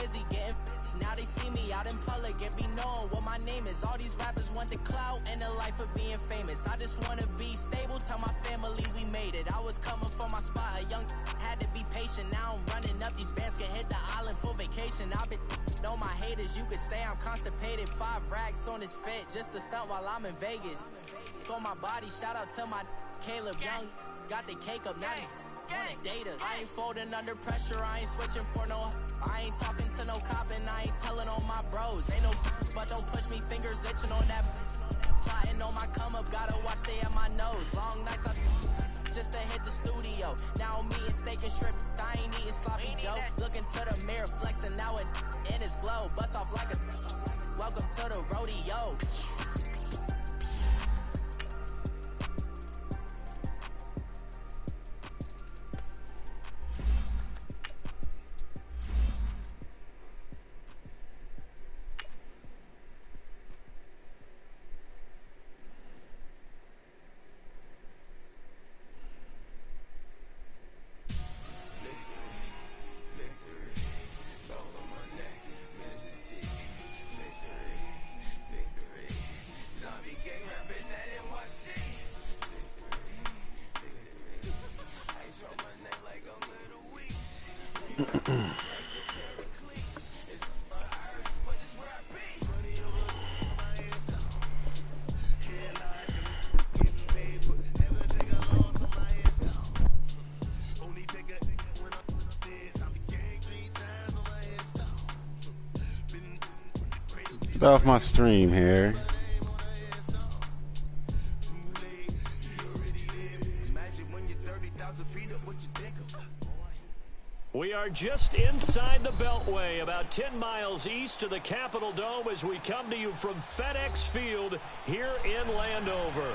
busy getting now they see me out in public and be known what my name is. All these rappers want the clout and the life of being famous. I just wanna be stable, tell my family we made it. I was coming for my spot, a young had to be patient. Now I'm running up, these bands can hit the island for vacation. I've been on my haters, you could say I'm constipated. 5 racks on his fit, just to stunt while I'm in Vegas. On my body, shout out to my Caleb Young. Got the cake up, now he's on a data. I ain't folding under pressure, I ain't switching for no. I ain't talking to no cop and I ain't telling on my bros. Ain't no but don't push me, fingers itching on that. Plotting on my come up, gotta watch stay at my nose. Long nights I just to hit the studio. Now I'm eating steak and shrimp, I ain't eating sloppy Joe. Looking to the mirror, flexing now it in his glow. Bust off like a welcome to the rodeo. Off my stream here. We are just inside the Beltway, about 10 miles east of the Capitol Dome as we come to you from FedEx Field here in Landover.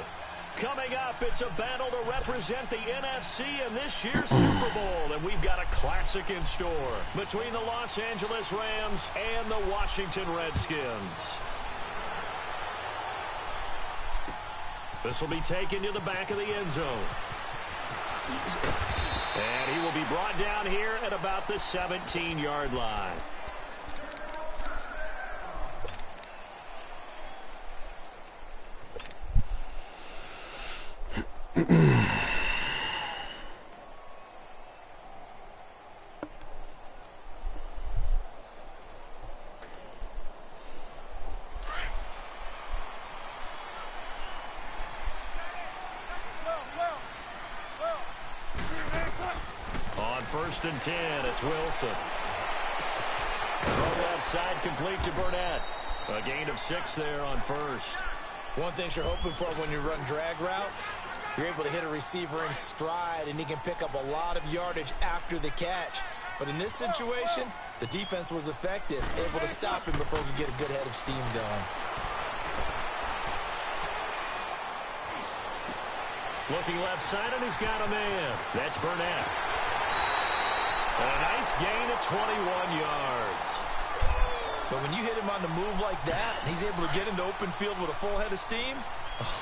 Coming up, it's a battle to represent the NFC in this year's Super Bowl, and we've got a classic in store between the Los Angeles Rams and the Washington Redskins. This will be taken to the back of the end zone. And he will be brought down here at about the 17-yard line. On 1st and 10, it's Wilson. Throw outside, complete to Burnett. A gain of 6 there on 1st. One thing you're hoping for when you run drag routes, you're able to hit a receiver in stride, and he can pick up a lot of yardage after the catch. But in this situation, the defense was effective, able to stop him before he could get a good head of steam going. Looking left side, and he's got a man. That's Burnett. A nice gain of 21 yards. But when you hit him on the move like that, and he's able to get into open field with a full head of steam,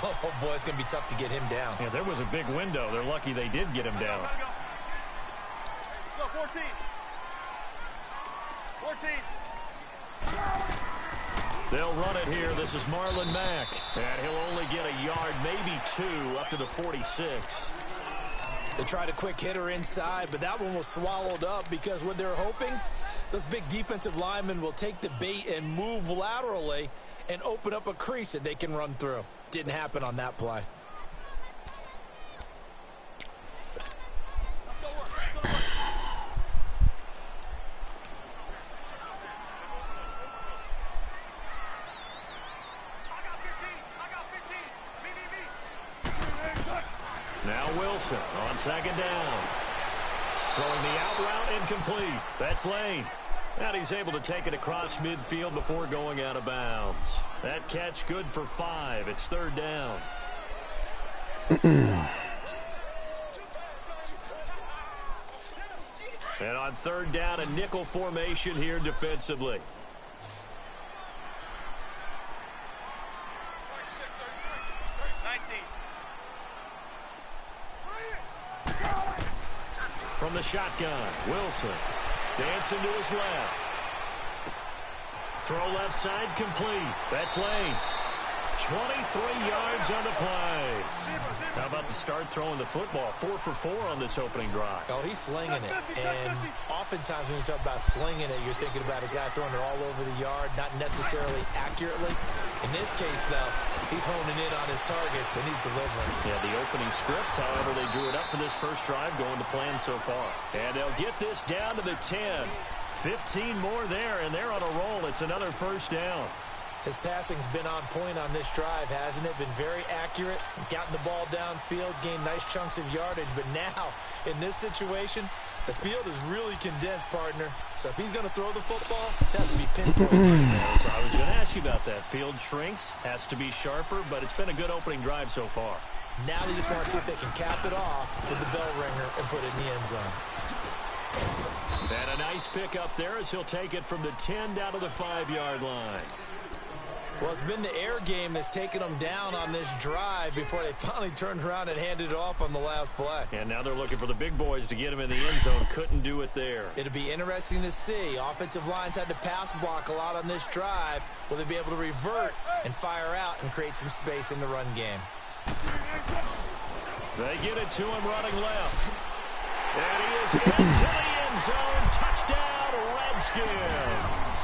oh, boy, it's going to be tough to get him down. Yeah, there was a big window. They're lucky they did get him down. Let's go, 14. 14. They'll run it here. This is Marlon Mack. And he'll only get a yard, maybe 2, up to the 46. They tried a quick hitter inside, but that one was swallowed up because what they're hoping, those big defensive linemen will take the bait and move laterally and open up a crease that they can run through. Didn't happen on that play. Now Wilson on 2nd down. Throwing the out route incomplete. That's Lane. And he's able to take it across midfield before going out of bounds. That catch good for 5. It's 3rd down. And on 3rd down, a nickel formation here defensively. From the shotgun, Wilson dancing to his left. Throw left side complete. That's Lane. 23 yards on the play. How about the start throwing the football? 4 for 4 on this opening drive. Oh, he's slinging it. And oftentimes when you talk about slinging it, you're thinking about a guy throwing it all over the yard, not necessarily accurately. In this case, though, he's honing in on his targets, and he's delivering. Yeah, the opening script, however, they drew it up for this first drive, going to plan so far. And they'll get this down to the 10. 15 more there, and they're on a roll. It's another first down. His passing's been on point on this drive, hasn't it? Been very accurate, gotten the ball downfield, gained nice chunks of yardage. But now, in this situation, the field is really condensed, partner. So if he's going to throw the football, that would be pinpoint. So I was going to ask you about that. Field shrinks, has to be sharper, but it's been a good opening drive so far. Now they just want to see if they can cap it off with the bell ringer and put it in the end zone. And a nice pick up there as he'll take it from the 10 down to the 5-yard line. Well, it's been the air game that's taken them down on this drive before they finally turned around and handed it off on the last play. And now they're looking for the big boys to get him in the end zone. Couldn't do it there. It'll be interesting to see. Offensive lines had to pass block a lot on this drive. Will they be able to revert and fire out and create some space in the run game? They get it to him running left. And he is into the end zone. Touchdown, Redskins.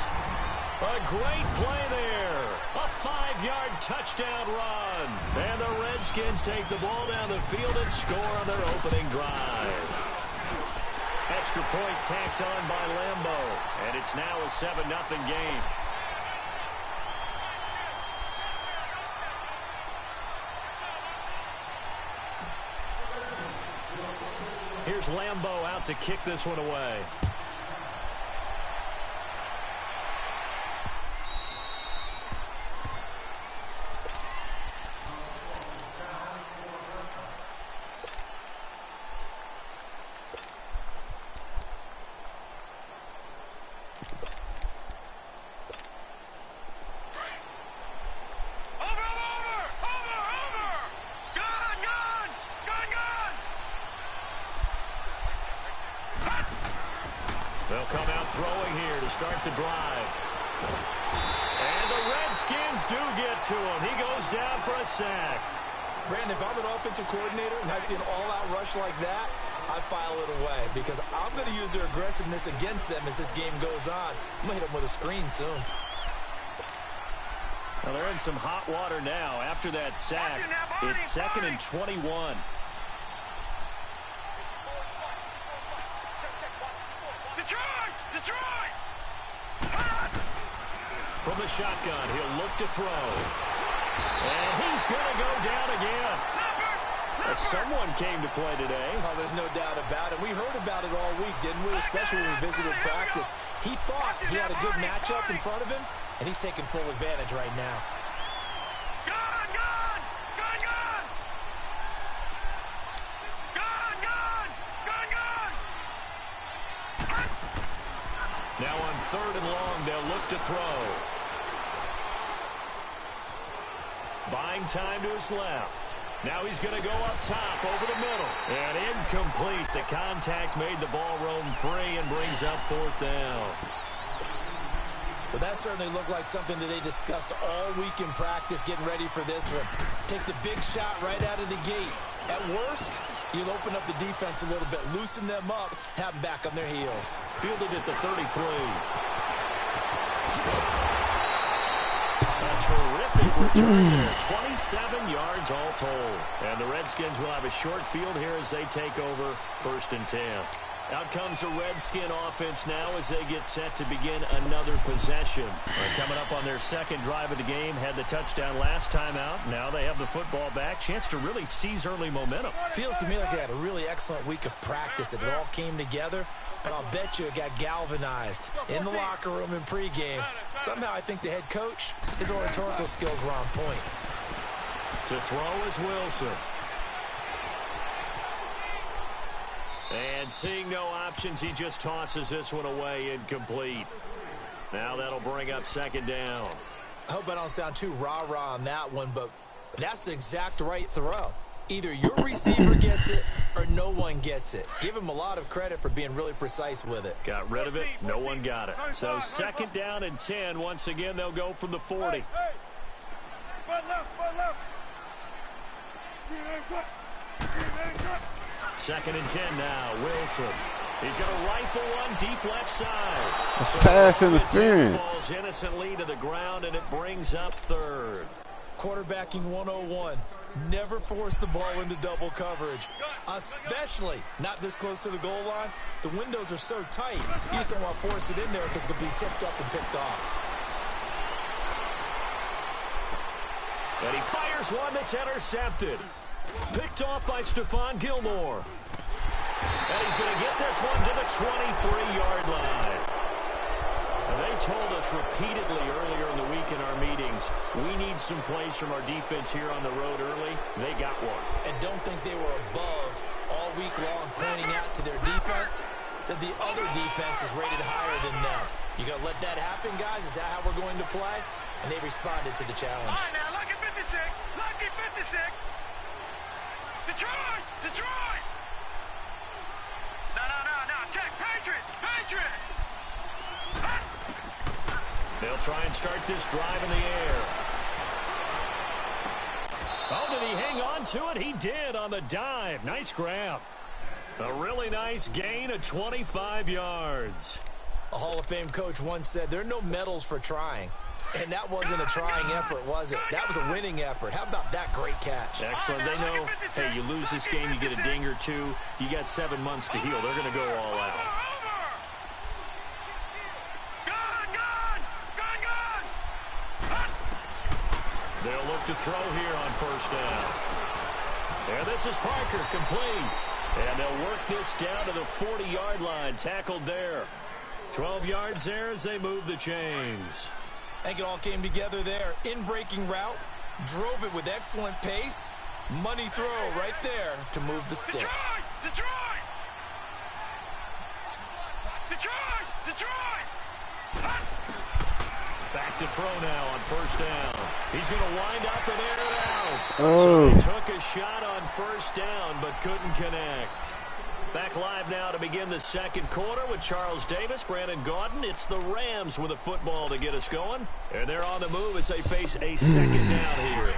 A great play there. A 5-yard touchdown run. And the Redskins take the ball down the field and score on their opening drive. Extra point tacked on by Lambeau. And it's now a 7-0 game. Here's Lambeau out to kick this one away. They'll come out throwing here to start the drive. And the Redskins do get to him. He goes down for a sack. Brandon, if I'm an offensive coordinator and I see an all-out rush like that, I file it away because I'm going to use their aggressiveness against them as this game goes on. I'm going to hit them with a screen soon. Well, they're in some hot water now. After that sack, it's 2nd and 21. From the shotgun, he'll look to throw. And he's going to go down again. Someone came to play today. Oh, there's no doubt about it. We heard about it all week, didn't we? Especially when we visited practice. He thought he had a good matchup in front of him, and he's taking full advantage right now. Now on 3rd and long, they'll look to throw. Buying time to his left. Now he's going to go up top over the middle. And incomplete. The contact made the ball roam free and brings up 4th down. Well, that certainly looked like something that they discussed all week in practice, getting ready for this one. Take the big shot right out of the gate. At worst, you'll open up the defense a little bit, loosen them up, have them back on their heels. Fielded at the 33. A terrific return there. 27 yards all told. And the Redskins will have a short field here as they take over 1st and 10. Out comes the Redskin offense now as they get set to begin another possession. Coming up on their 2nd drive of the game, had the touchdown last time out. Now they have the football back. Chance to really seize early momentum. Feels to me like they had a really excellent week of practice. It all came together, but I'll bet you it got galvanized in the locker room in pregame. Somehow I think the head coach, his oratorical skills were on point. To throw is Wilson. And seeing no options, he just tosses this one away incomplete. Now that'll bring up 2nd down. I hope I don't sound too rah-rah on that one, but that's the exact right throw. Either your receiver gets it or no one gets it. Give him a lot of credit for being really precise with it. Got rid of it. No one got it. So second down and 10. Once again, they'll go from the 40. Hey. Spot left. Second and 10 now. Wilson. He's going to rifle one deep left side. That's pass interference. Falls innocently to the ground, and it brings up third. Quarterbacking 101. Never force the ball into double coverage, especially not this close to the goal line. The windows are so tight, you just don't want to force it in there because it could be tipped up and picked off. And he fires one that's intercepted. Picked off by Stephon Gilmore. And he's going to get this one to the 23-yard line. And they told us repeatedly earlier in the week in our meetings, we need some plays from our defense here on the road early. They got one. And don't think they were above all week long pointing out to their defense that the other defense is rated higher than them. You going to let that happen, guys? Is that how we're going to play? And they responded to the challenge. All right, now, lucky 56. Lucky 56. Detroit. No. Check. Patriot. They'll try and start this drive in the air. Oh, did he hang on to it? He did on the dive. Nice grab. A really nice gain of 25 yards. A Hall of Fame coach once said, there are no medals for trying. And that wasn't a trying effort, was it? That was a winning effort. How about that great catch? Excellent. They know, hey, you lose this game, you get a ding or two. You got 7 months to heal. They're going to go all out. They'll look to throw here on first down. And this is Parker, complete. And they'll work this down to the 40-yard line, tackled there. 12 yards there as they move the chains. I think it all came together there. In-breaking route, drove it with excellent pace. Money throw right there to move the sticks. Detroit! Back to throw now on first down. He's going to wind up and air it out. Oh. So he took a shot on first down but couldn't connect. Back live now to begin the second quarter with Charles Davis, Brandon Gaudin. It's the Rams with a football to get us going. And they're on the move as they face a second down here.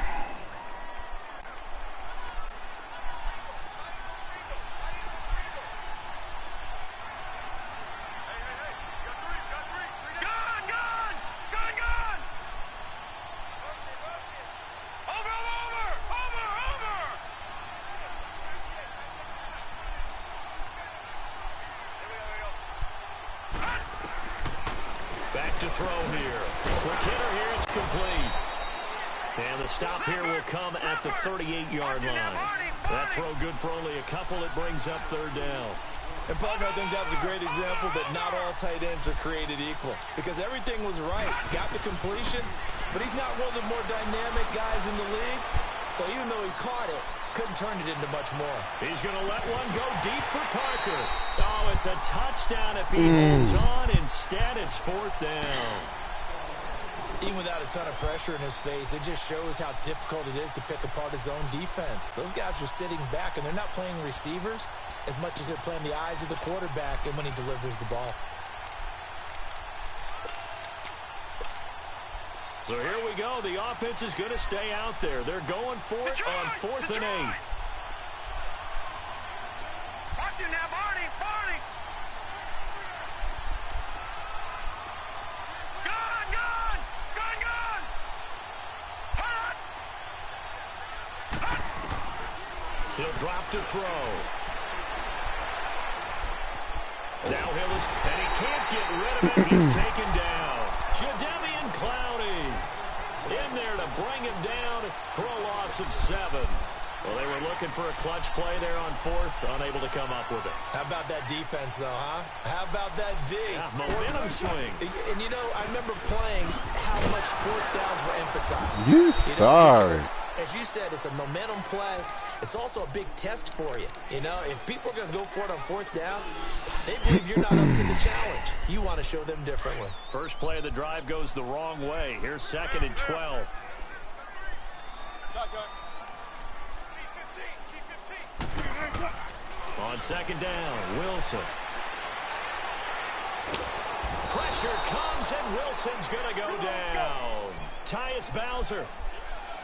To throw here. Quick hitter here, it's complete. And the stop here will come at the 38-yard line. That throw good for only a couple. It brings up third down. And, partner, I think that was a great example that not all tight ends are created equal. Because everything was right. Got the completion, but he's not one of the more dynamic guys in the league. So even though he caught it, couldn't turn it into much more. He's going to let one go deep for Parker. Oh, it's a touchdown if he holds on. Instead, it's fourth down. Even without a ton of pressure in his face, it just shows how difficult it is to pick apart his own defense. Those guys are sitting back, and they're not playing receivers as much as they're playing the eyes of the quarterback and when he delivers the ball. So here we go. The offense is going to stay out there. They're going for it on 4th and 8. Watch it now, Barney. Gun. He'll drop to throw. Now and he can't get rid of it. He's taken down. Jadeveon Clowney in there to bring him down for a loss of 7. Well, they were looking for a clutch play there on 4th, unable to come up with it. How about that defense, though, huh? How about that D? Yeah, momentum swing. And, you know, I remember playing how much 4th downs were emphasized. You sorry. As you said, it's a momentum play. It's also a big test for you. You know, if people are going to go for it on 4th down, they believe you're not up to the challenge. You want to show them differently. First play of the drive goes the wrong way. Here's 2nd and 12. Shotgun. Keep 15. On second down, Wilson. Pressure comes, and Wilson's going to go down. Tyus Bowser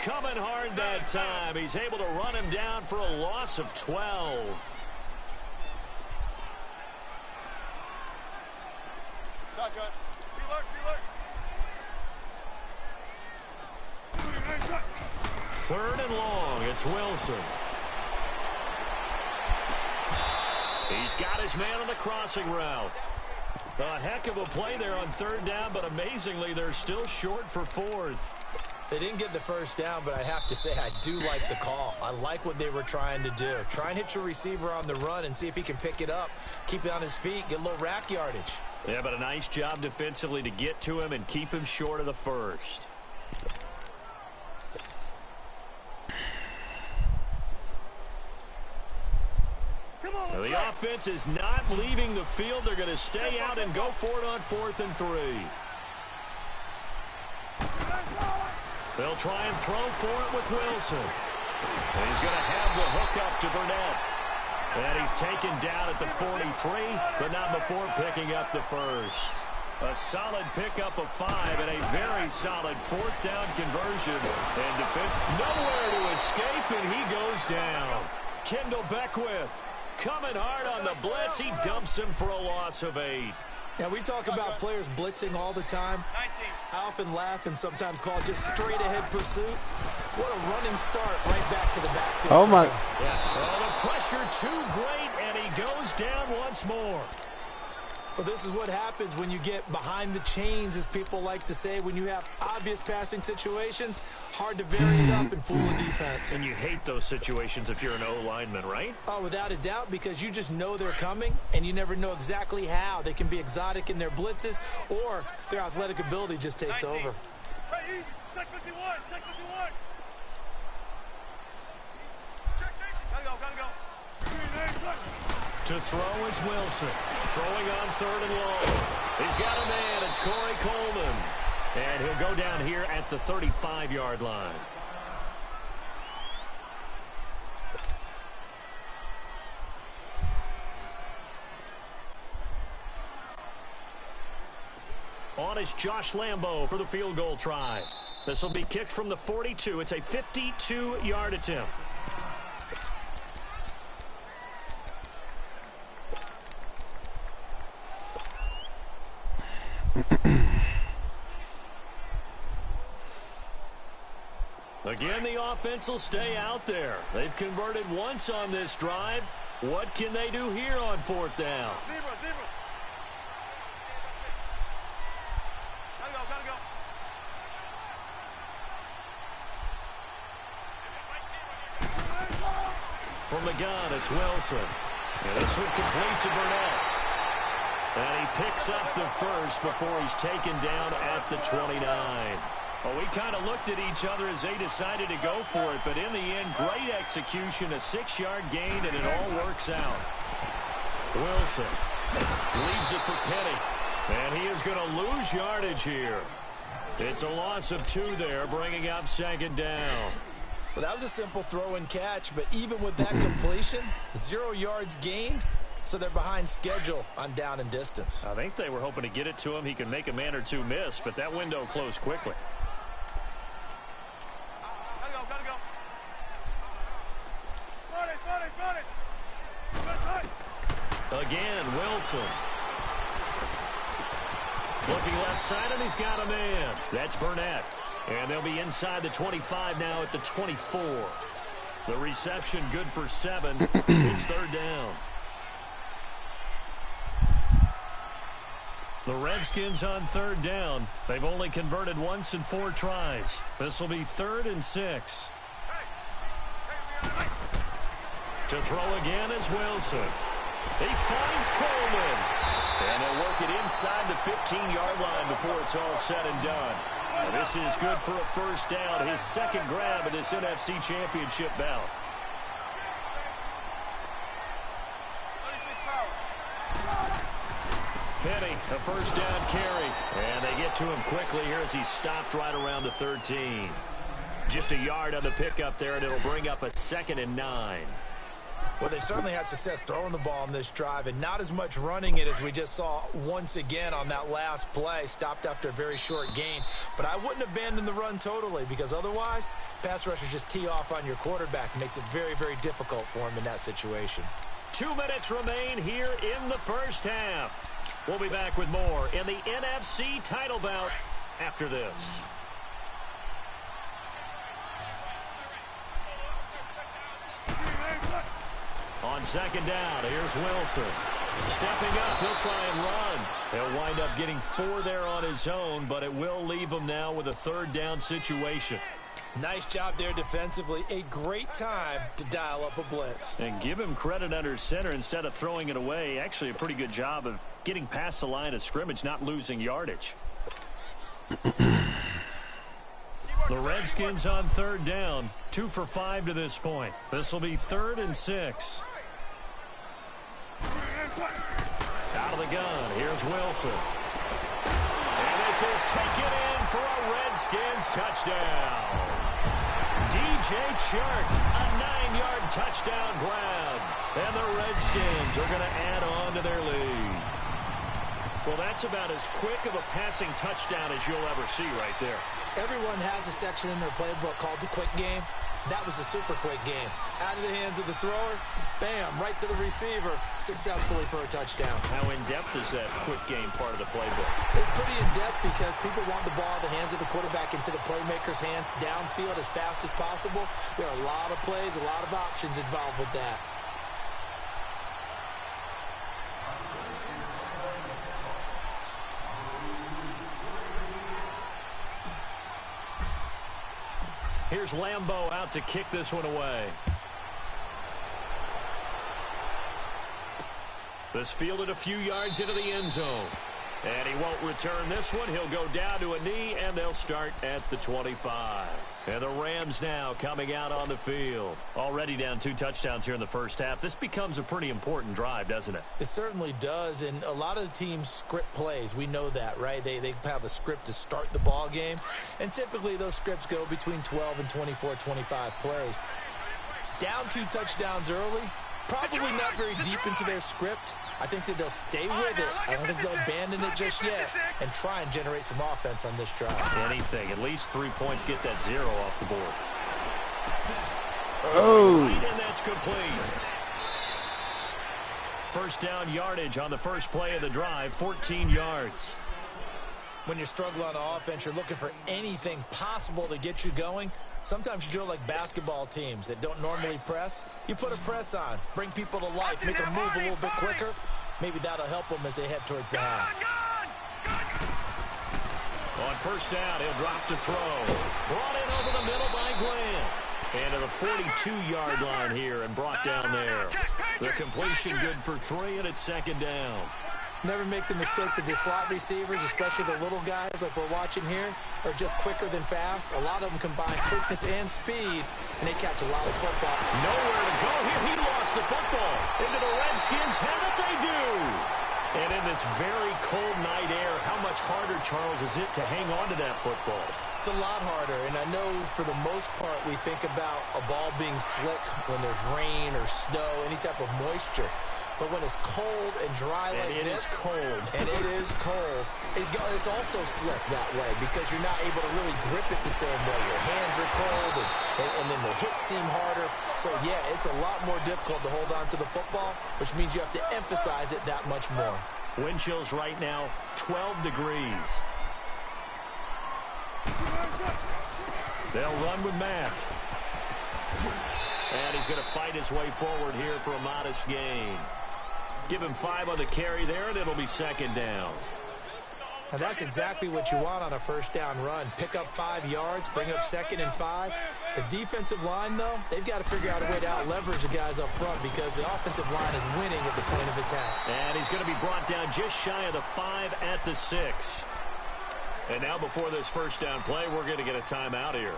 coming hard that time. He's able to run him down for a loss of 12. Shotgun. Third and long, it's Wilson. He's got his man on the crossing route. A heck of a play there on third down, but amazingly, they're still short for fourth. They didn't get the first down, but I have to say I do like the call. I like what they were trying to do. Try and hit your receiver on the run and see if he can pick it up. Keep it on his feet, get a little rack yardage. Yeah, but a nice job defensively to get to him and keep him short of the first. Now, the offense is not leaving the field. They're going to stay out and go for it on 4th and 3. They'll try and throw for it with Wilson. And he's going to have the hook up to Burnett. And he's taken down at the 43, but not before picking up the first. A solid pickup of 5 and a very solid 4th down conversion. And defense nowhere to escape, and he goes down. Kendall Beckwith coming hard on the blitz. He dumps him for a loss of 8. Now, we talk about players blitzing all the time. I often laugh and sometimes call it just straight-ahead pursuit. What a running start right back to the backfield. Oh, my. Yeah. Well, the pressure too great, and he goes down once more. Well, this is what happens when you get behind the chains, as people like to say. When you have obvious passing situations, hard to vary it up and fool a defense. And you hate those situations if you're an O-lineman, right? Oh, without a doubt, because you just know they're coming, and you never know exactly how. They can be exotic in their blitzes, or their athletic ability just takes over. Hey, check 51, check 51. Check, gotta go. To throw is Wilson. Throwing on 3rd and long. He's got a man. It's Corey Coleman. And he'll go down here at the 35-yard line. On is Josh Lambo for the field goal try. This will be kicked from the 42. It's a 52-yard attempt. Again, the offense will stay out there. They've converted once on this drive. What can they do here on 4th down? Zebra. Gotta go. From the gun, it's Wilson. And this one complete to Burnett. And he picks up the first before he's taken down at the 29. Well, we kind of looked at each other as they decided to go for it, but in the end, great execution, a 6-yard gain, and it all works out. Wilson leaves it for Penny, and he is going to lose yardage here. It's a loss of 2 there, bringing up 2nd down. Well, that was a simple throw and catch, but even with that completion, 0 yards gained, so they're behind schedule on down and distance. I think they were hoping to get it to him. He could make a man or two miss, but that window closed quickly. Gotta go. Again, Wilson. Looking left side, and he's got a man. That's Burnett. And they'll be inside the 25 now at the 24. The reception good for 7. It's 3rd down. The Redskins on 3rd down. They've only converted once in 4 tries. This will be 3rd and 6. To throw again is Wilson. He finds Coleman. And they'll work it inside the 15-yard line before it's all said and done. Now, this is good for a first down. His 2nd grab of this NFC Championship bout. Penny, a first down carry. And they get to him quickly here as he's stopped right around the 13. Just a yard on the pickup there, and it'll bring up a 2nd and 9. Well, they certainly had success throwing the ball on this drive and not as much running it as we just saw once again on that last play. Stopped after a very short gain. But I wouldn't abandon the run totally because otherwise, pass rushers just tee off on your quarterback. Makes it very, very difficult for him in that situation. 2 minutes remain here in the first half. We'll be back with more in the NFC title bout after this. On second down, here's Wilson. Stepping up, he'll try and run. He'll wind up getting 4 there on his own, but it will leave him now with a third down situation. Nice job there defensively. A great time to dial up a blitz. And give him credit under center instead of throwing it away. Actually a pretty good job of getting past the line of scrimmage, not losing yardage. The Redskins on third down, 2 for 5 to this point. This will be 3rd and 6. Out of the gun, here's Wilson. And this is taken in for a Redskins touchdown. DJ Chark, a 9-yard touchdown grab. And the Redskins are going to add on to their lead. Well, that's about as quick of a passing touchdown as you'll ever see right there. Everyone has a section in their playbook called the quick game. That was a super quick game. Out of the hands of the thrower, bam, right to the receiver, successfully for a touchdown. How in-depth is that quick game part of the playbook? It's pretty in-depth because people want the ball out of the hands of the quarterback into the playmaker's hands downfield as fast as possible. There are a lot of plays, a lot of options involved with that. Here's Lambeau out to kick this one away. This fielded a few yards into the end zone. And he won't return this one. He'll go down to a knee, and they'll start at the 25. And the Rams now coming out on the field. Already down 2 touchdowns here in the first half. This becomes a pretty important drive, doesn't it? It certainly does, and a lot of the teams script plays. We know that, right? They have a script to start the ball game, and typically those scripts go between 12 and 24, 25 plays. Down 2 touchdowns early, probably not very deep into their script. I think that they'll stay with it. I don't think they'll abandon it just yet and try and generate some offense on this drive. Anything. At least 3 points, get that 0 off the board. Oh. And that's complete. First down yardage on the first play of the drive, 14 yards. When you're struggling on offense, you're looking for anything possible to get you going. Sometimes you do it like basketball teams that don't normally press. You put a press on, bring people to life, make them move a little bit quicker. Maybe that'll help them as they head towards the half. On first down, he'll drop to throw. Brought in over the middle by Glenn. And to the 42-yard line here and brought down there. The completion good for 3, and it's second down. Never make the mistake that the slot receivers, especially the little guys like we're watching here, are just quicker than fast. A lot of them combine quickness and speed, and they catch a lot of football. Nowhere to go here. He lost the football. Into the Redskins. Have it, they do. And in this very cold night air, how much harder, Charles, is it to hang on to that football? It's a lot harder, and I know for the most part we think about a ball being slick when there's rain or snow, any type of moisture. But when it's cold and dry like this, it is cold. And it is cold, it's also slick that way because you're not able to really grip it the same way. Your hands are cold, and then the hits seem harder. So, yeah, it's a lot more difficult to hold on to the football, which means you have to emphasize it that much more. Wind chills right now, 12 degrees. They'll run with Mack. And he's going to fight his way forward here for a modest gain. Give him 5 on the carry there, and it'll be second down. Now that's exactly what you want on a first down run. Pick up 5 yards, bring up 2nd and 5. The defensive line, though, they've got to figure out a way to out-leverage the guys up front because the offensive line is winning at the point of attack. And he's going to be brought down just shy of the 5 at the 6. And now before this first down play, we're going to get a timeout here.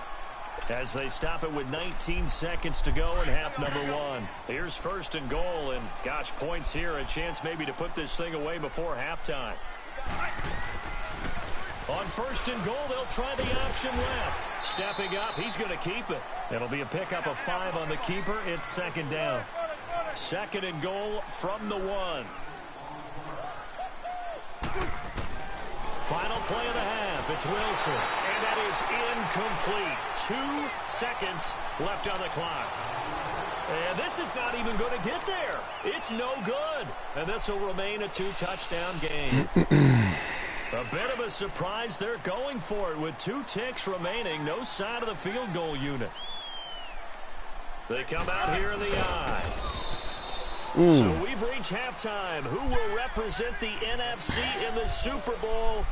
As they stop it with 19 seconds to go in half number 1. Here's 1st and goal, and gosh, points here, a chance maybe to put this thing away before halftime. On 1st and goal, they'll try the option left. Stepping up, he's going to keep it. It'll be a pickup of 5 on the keeper. It's second down. Second and goal from the 1. Final play of the half. It's Wilson. And that is incomplete. 2 seconds left on the clock. And this is not even going to get there. It's no good. And this will remain a 2-touchdown game. A bit of a surprise. They're going for it with 2 ticks remaining. No sign of the field goal unit. They come out here in the eye. So we've reached halftime. Who will represent the NFC in the Super Bowl?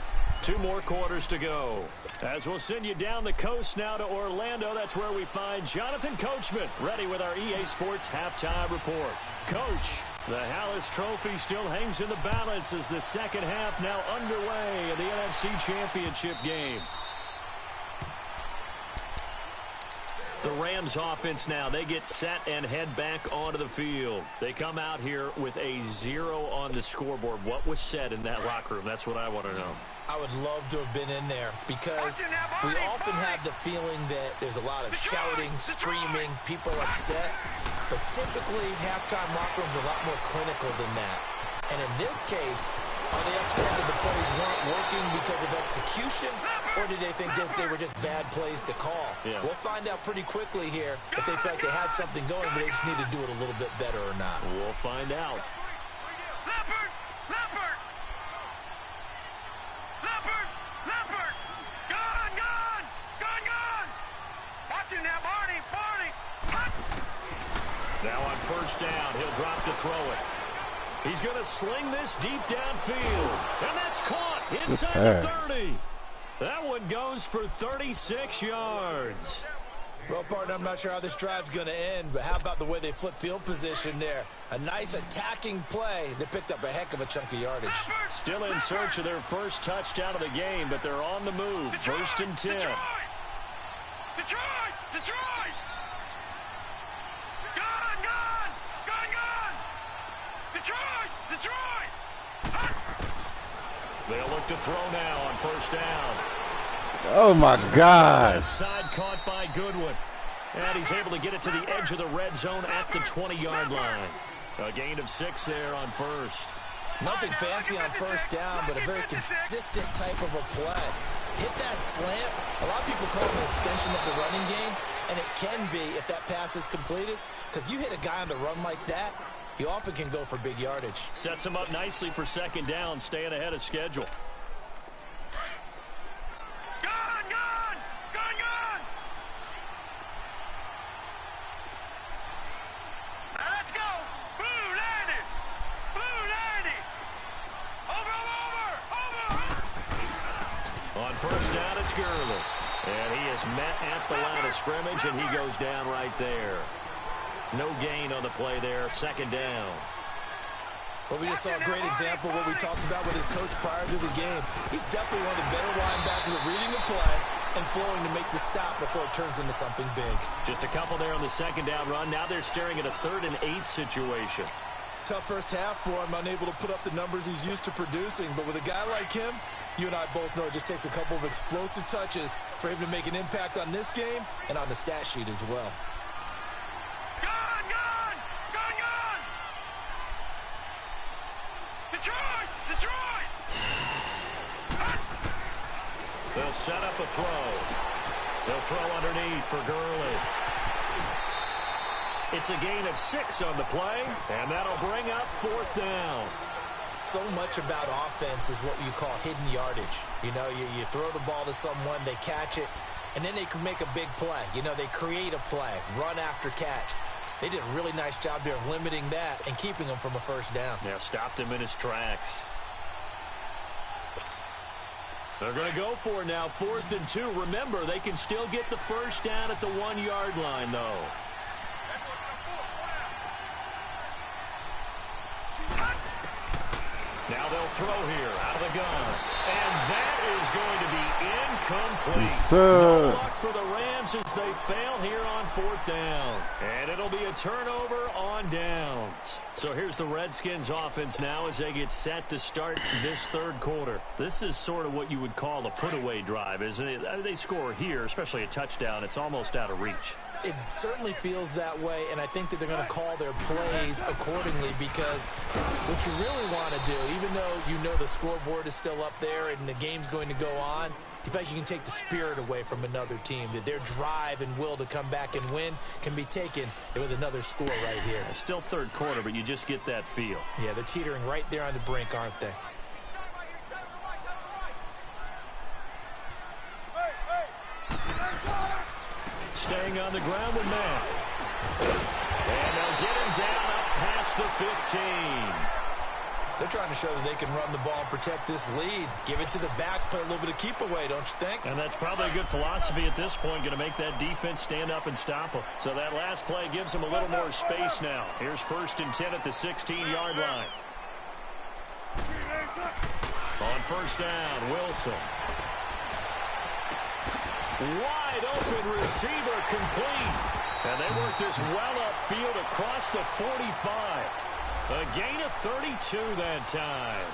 2 more quarters to go. As we'll send you down the coast now to Orlando, that's where we find Jonathan Coachman, ready with our EA Sports Halftime Report. Coach, the Hallis Trophy still hangs in the balance as the second half now underway in the NFC Championship game. The Rams offense now, they get set and head back onto the field. They come out here with a 0 on the scoreboard. What was said in that locker room? That's what I want to know. I would love to have been in there because we often have the feeling that there's a lot of shouting, screaming, people upset. But typically, halftime locker rooms are a lot more clinical than that. And in this case, are they upset that the plays weren't working because of execution? Or did they think they were just bad plays to call? Yeah. We'll find out pretty quickly here if they feel like they had something going, but they just need to do it a little bit better or not. We'll find out. Leopard! Leopard! Leopard! Leopard! Gone! Gone! Gone! Gone! Watch him now, Barney! Barney! Now on first down, he'll drop to throw it. He's going to sling this deep downfield. And that's caught inside the 30. That one goes for 36 yards. Well, partner, I'm not sure how this drive's going to end, but how about the way they flip field position there? A nice attacking play that picked up a heck of a chunk of yardage. Still in search of their first touchdown of the game, but they're on the move. Detroit, first and 10. Detroit! Detroit! Detroit! Gone! Gone! Gone! Gone! Detroit! Detroit! They'll look to throw now on first down. Oh, my gosh. Side caught by Goodwin. And he's able to get it to the edge of the red zone at the 20-yard line. A gain of 6 there on first. Nothing fancy on first down, but a very consistent type of a play. Hit that slant. A lot of people call it an extension of the running game, and it can be if that pass is completed, because you hit a guy on the run like that, he often can go for big yardage. Sets him up nicely for second down, staying ahead of schedule. Gone! Gone! Gone! Gone! Now let's go! Blue landed! Blue landed! Over! On first down, it's Gurley. And he is met at the line of scrimmage, and he goes down right there. No gain on the play there, second down. Well, we just saw a great example of what we talked about with his coach prior to the game. He's definitely one of the better linebackers at reading the play and flowing to make the stop before it turns into something big. Just a couple there on the second down run. Now they're staring at a 3rd and 8 situation. Tough first half for him, unable to put up the numbers he's used to producing. But with a guy like him, you and I both know it just takes a couple of explosive touches for him to make an impact on this game and on the stat sheet as well. Gone! Gone! Gone! Gone! Detroit! Detroit! They'll set up a throw. They'll throw underneath for Gurley. It's a gain of 6 on the play, and that'll bring up 4th down. So much about offense is what you call hidden yardage. You know, you throw the ball to someone, they catch it, and then they can make a big play. You know, they create a play, run after catch. They did a really nice job there of limiting that and keeping him from a first down. Yeah, stopped him in his tracks. They're going to go for it now, 4th and 2. Remember, they can still get the first down at the 1-yard line, though. Now they'll throw here out of the gun. And that is going to be Incomplete. Yes, No sir. luck for the Rams as they fail here on 4th down. And it'll be a turnover on downs. So here's the Redskins offense now as they get set to start this 3rd quarter. This is sort of what you would call a put-away drive, isn't it? They score here, especially a touchdown. It's almost out of reach. It certainly feels that way, and I think that they're going to call their plays accordingly because what you really want to do, even though you know the scoreboard is still up there and the game's going to go on, you feel like you can take the spirit away from another team, that their drive and will to come back and win can be taken with another score right here. Still 3rd quarter, but you just get that feel. Yeah, they're teetering right there on the brink, aren't they? Staying on the ground with Matt. And they'll get him down up past the 15. They're trying to show that they can run the ball and protect this lead. Give it to the backs, play a little bit of keep away, don't you think? And that's probably a good philosophy at this point, going to make that defense stand up and stop them. So that last play gives them a little more space now. Here's 1st and 10 at the 16-yard line. On 1st down, Wilson. Wide open receiver complete. And they work this well upfield across the 45. A gain of 32 that time.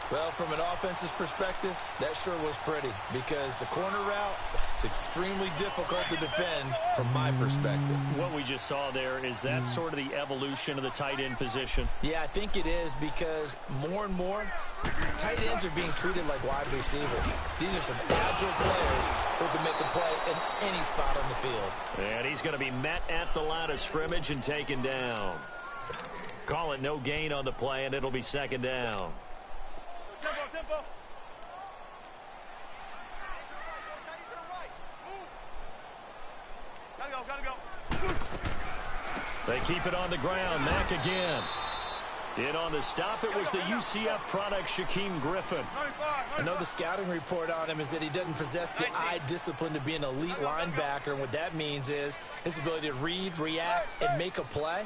Well, from an offense's perspective, that sure was pretty because the corner route is extremely difficult to defend from my perspective. What we just saw there, is that sort of the evolution of the tight end position? Yeah, I think it is because more and more, tight ends are being treated like wide receivers. These are some agile players who can make a play in any spot on the field. And he's going to be met at the line of scrimmage and taken down. Call it no gain on the play, and it'll be 2nd down. Tempo. Gotta go. They keep it on the ground. Mack again. In on the stop, it was the UCF product, Shaquem Griffin. I know the scouting report on him is that he doesn't possess the eye discipline to be an elite linebacker, and what that means is his ability to read, react, and make a play.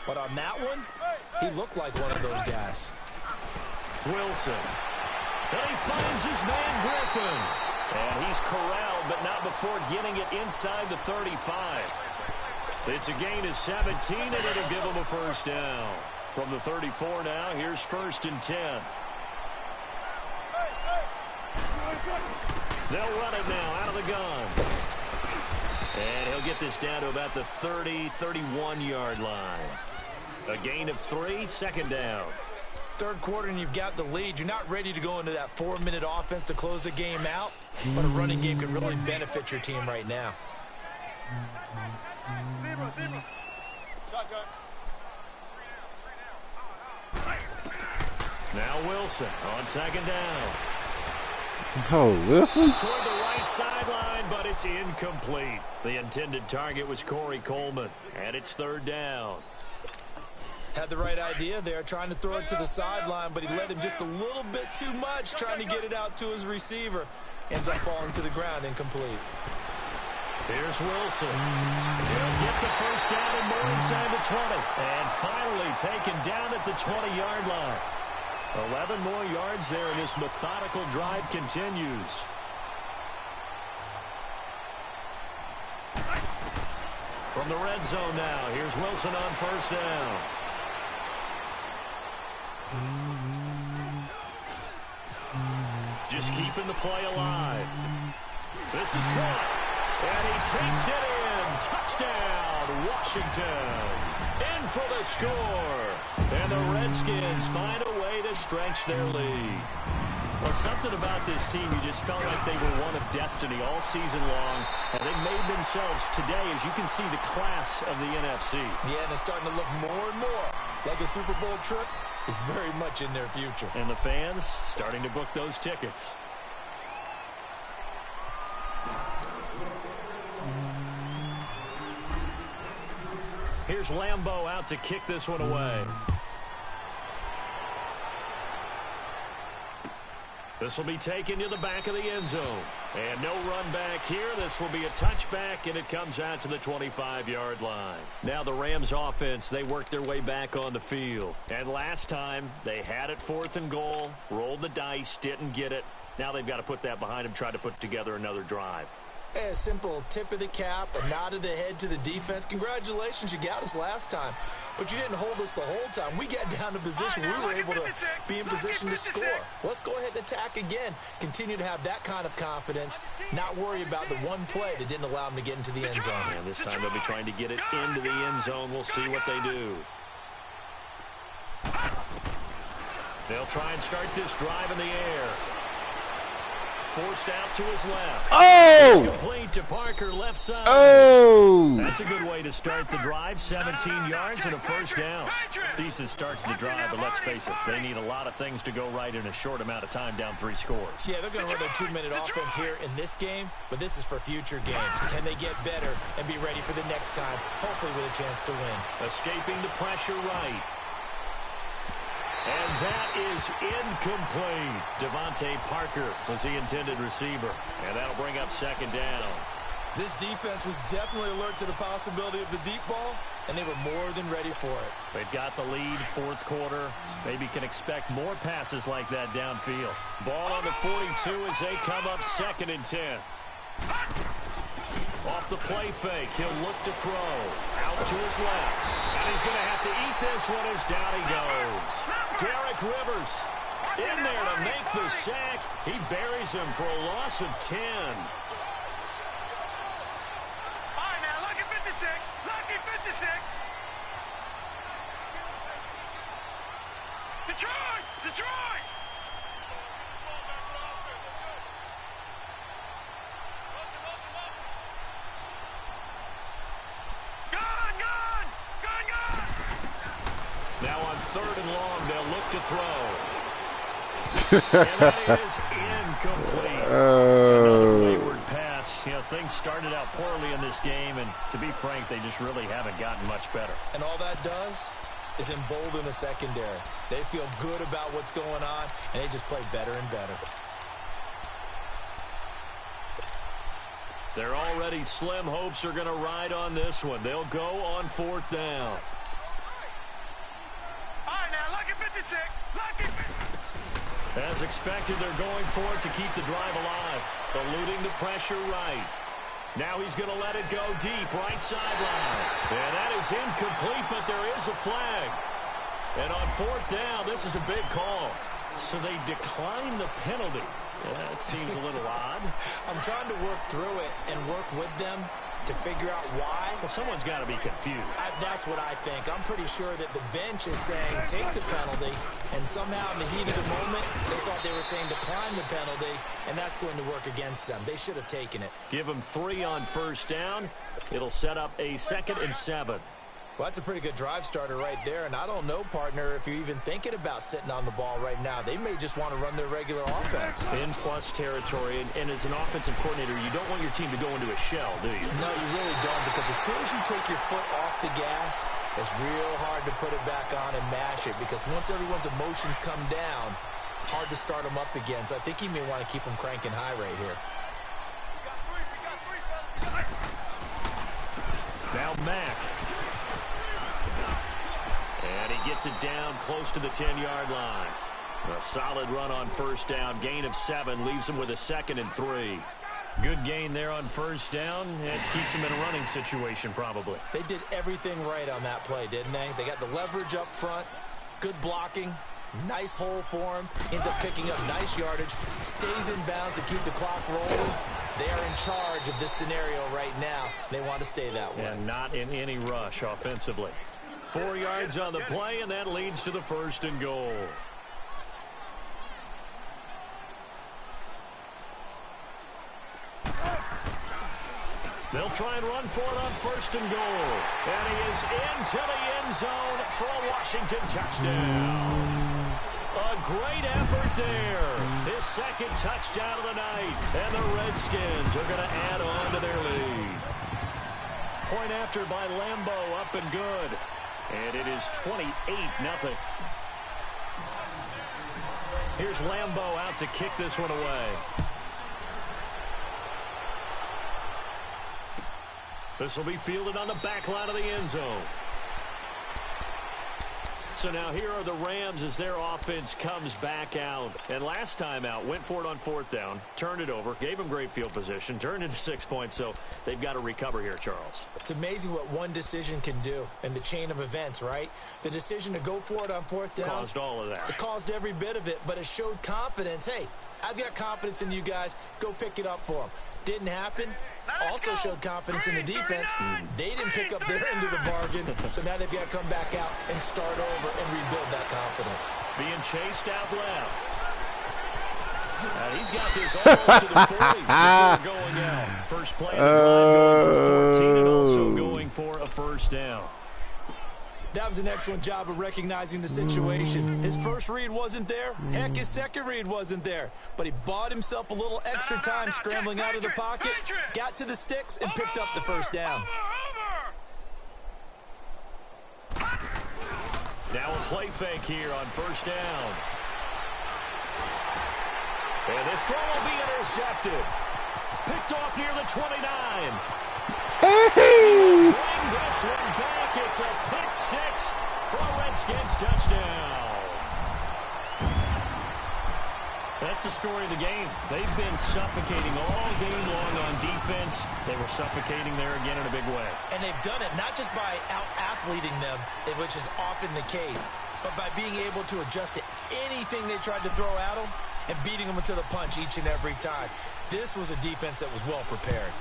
But on that one, he looked like one of those guys. Wilson. And he finds his man Griffin. And he's corralled, but not before getting it inside the 35. It's a gain of 17, and it'll give him a 1st down. From the 34 now, here's 1st and 10. They'll run it now out of the gun. And he'll get this down to about the 30, 31-yard line. A gain of 3, 2nd down. 3rd quarter and you've got the lead. You're not ready to go into that 4-minute offense to close the game out, but a running game can really benefit your team right now. Shotgun. Now Wilson on 2nd down. Oh, listen. Toward the right sideline, but it's incomplete. The intended target was Corey Coleman, and it's 3rd down. Had the right idea there, trying to throw it to the sideline, but he let him just a little bit too much, trying to get it out to his receiver. Ends up falling to the ground, incomplete. Here's Wilson. He'll get the 1st down and more inside the 20. And finally taken down at the 20-yard line. 11 more yards there, and this methodical drive continues. From the red zone now, here's Wilson on 1st down. Just keeping the play alive. This is caught. And he takes it in. Touchdown, Washington. In for the score. And the Redskins find a way to stretch their lead. Well, something about this team, you just felt like they were one of destiny all season long. And they made themselves today, as you can see, the class of the NFC. Yeah, and it's starting to look more and more like a Super Bowl trip is very much in their future. And the fans starting to book those tickets. Here's Lambeau out to kick this one away. This will be taken to the back of the end zone. And no run back here. This will be a touchback, and it comes out to the 25-yard line. Now the Rams offense, they worked their way back on the field. And last time, they had it 4th and goal, rolled the dice, didn't get it. Now they've got to put that behind them, try to put together another drive. A simple tip of the cap, a nod of the head to the defense. Congratulations, you got us last time. But you didn't hold us the whole time. We got down to position. We were able to be in position to score. Let's go ahead and attack again. Continue to have that kind of confidence. Not worry about the one play that didn't allow them to get into the end zone. And this time they'll be trying to get it into the end zone. We'll see what they do. They'll try and start this drive in the air. Forced out to his left. Oh! It's complete to Parker, left side. Oh! That's a good way to start the drive. 17 yards and a first down. Decent start to the drive, but let's face it, they need a lot of things to go right in a short amount of time, down 3 scores. Yeah, they're going to run their 2-minute offense here in this game, but this is for future games. Can they get better and be ready for the next time, hopefully with a chance to win? Escaping the pressure right. And that is incomplete. Devontae Parker was the intended receiver. And that'll bring up second down. This defense was definitely alert to the possibility of the deep ball, and they were more than ready for it. They've got the lead, fourth quarter. Maybe can expect more passes like that downfield. Ball on the 42 as they come up 2nd and 10. Off the play fake, he'll look to throw. Out to his left. And he's going to have to eat this one as down he goes. Derek Rivers in there to make the sack. He buries him for a loss of 10. All right, now, lucky 56. Lucky 56. Detroit! Detroit! Now on 3rd and long, they'll look to throw. And that is incomplete. Another wayward pass. You know, things started out poorly in this game, and to be frank, they just really haven't gotten much better. And all that does is embolden the secondary. They feel good about what's going on, and they just play better and better. Their already slim hopes are going to ride on this one. They'll go on 4th down. As expected, they're going for it to keep the drive alive. Eluding the pressure right. Now he's going to let it go deep, right sideline. And that is incomplete, but there is a flag. And on 4th down, this is a big call. So they decline the penalty. That seems a little odd. I'm trying to work through it and work with them to figure out why. Well, someone's got to be confused. That's what I think. I'm pretty sure that the bench is saying take the penalty, and somehow in the heat of the moment, they thought they were saying decline the penalty, and that's going to work against them. They should have taken it. Give them 3 on 1st down. It'll set up a 2nd and 7. Well, that's a pretty good drive starter right there, and I don't know, partner, if you're even thinking about sitting on the ball right now. They may just want to run their regular offense. In plus territory, and as an offensive coordinator, you don't want your team to go into a shell, do you? No, you really don't, because as soon as you take your foot off the gas, it's real hard to put it back on and mash it, because once everyone's emotions come down, hard to start them up again. So I think he may want to keep them cranking high right here. Now Mack. And he gets it down close to the 10-yard line. A solid run on 1st down. Gain of 7 leaves him with a 2nd and 3. Good gain there on 1st down. It keeps him in a running situation probably. They did everything right on that play, didn't they? They got the leverage up front, good blocking, nice hole for him, ends up picking up nice yardage, stays in bounds to keep the clock rolling. They are in charge of this scenario right now. They want to stay that way. And not in any rush offensively. 4 yards on the play, and that leads to the 1st and goal. They'll try and run for it on 1st and goal. And he is into the end zone for a Washington touchdown. A great effort there. His 2nd touchdown of the night. And the Redskins are going to add on to their lead. Point after by Lambeau, up and good. And it is 28-0. Here's Lambeau out to kick this one away. This will be fielded on the back line of the end zone. So now here are the Rams as their offense comes back out. And last time out, went for it on 4th down, turned it over, gave them great field position, turned into 6 points. So they've got to recover here, Charles. It's amazing what one decision can do in the chain of events, right? The decision to go for it on 4th down caused all of that. It caused every bit of it, but it showed confidence. Hey, I've got confidence in you guys. Go pick it up for them. Didn't happen. Also showed confidence in the defense. They didn't pick up their end of the bargain, so now they've got to come back out and start over and rebuild that confidence. Being chased out left. He's got this almost to the 40 before going out. First play of the drive going for 14 and also going for a first down. That was an excellent job of recognizing the situation. His first read wasn't there. Heck, his second read wasn't there. But he bought himself a little extra time scrambling out of the pocket, got to the sticks, and picked up the first down. Now a play fake here on first down. And this throw will be intercepted. Picked off near the 29. Hey! Bring this one back. It's a pick six for a Redskins touchdown. That's the story of the game. They've been suffocating all game long on defense. They were suffocating there again in a big way. And they've done it not just by out-athleting them, which is often the case, but by being able to adjust to anything they tried to throw at them and beating them to the punch each and every time. This was a defense that was well prepared.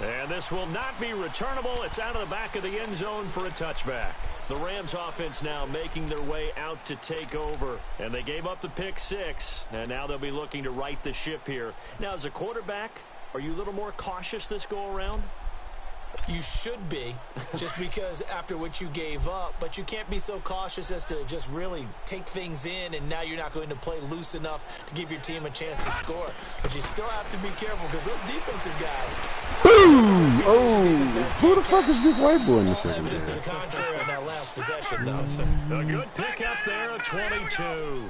And this will not be returnable. It's out of the back of the end zone for a touchback. The Rams offense now making their way out to take over. And they gave up the pick six. And now they'll be looking to right the ship here. Now, as a quarterback, are you a little more cautious this go around? You should be, just because after what you gave up, but you can't be so cautious as to just really take things in, and now you're not going to play loose enough to give your team a chance to score. But you still have to be careful because those defensive guys. Boom! Oh, who the fuck is this white boy in the second Evidence to the half? contrary on that last possession, though. A good pick up there of 22.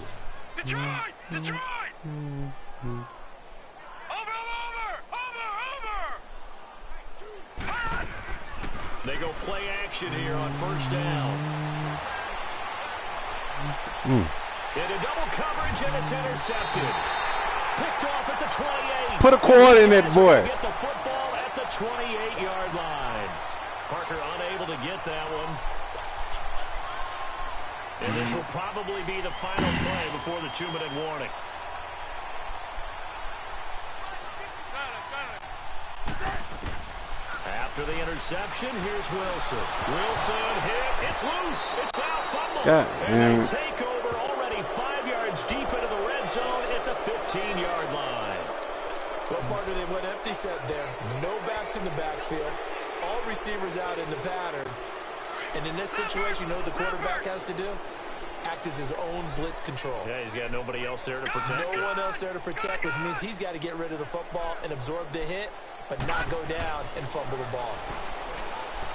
Detroit! Detroit! They go play action here on first down. Into double coverage, and it's intercepted. Picked off at the 28. Put a quad in that boy. Get the football at the 28-yard line. Parker unable to get that one. And this will probably be the final play before the 2-minute warning. After the interception, here's Wilson. Wilson hit. It's loose. It's out. Fumble. And they take over already 5 yards deep into the red zone at the 15-yard line. Well, partner, they went empty set there. No backs in the backfield. All receivers out in the pattern. And in this situation, you know what the quarterback has to do? Act as his own blitz control. Yeah, he's got nobody else there to protect. No one else there to protect, which means he's got to get rid of the football and absorb the hit, but not go down and fumble the ball.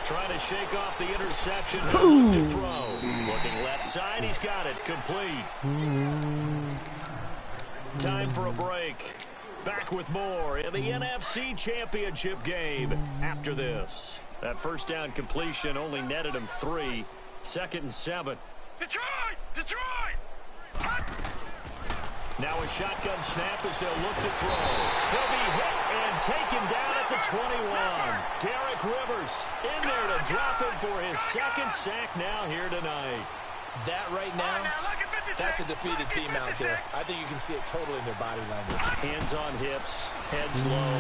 Trying to shake off the interception. Look to throw. Looking left side. He's got it. Complete. Time for a break. Back with more in the NFC Championship game after this. That first down completion only netted him 3. 2nd and 7. Detroit! Detroit! Now a shotgun snap as they'll look to throw. He'll be hit and taken down at the 21. Derek Rivers in there to drop him for his 2nd sack now here tonight. That right now, that's a defeated team out there. I think you can see it totally in their body language. Hands on hips, heads low.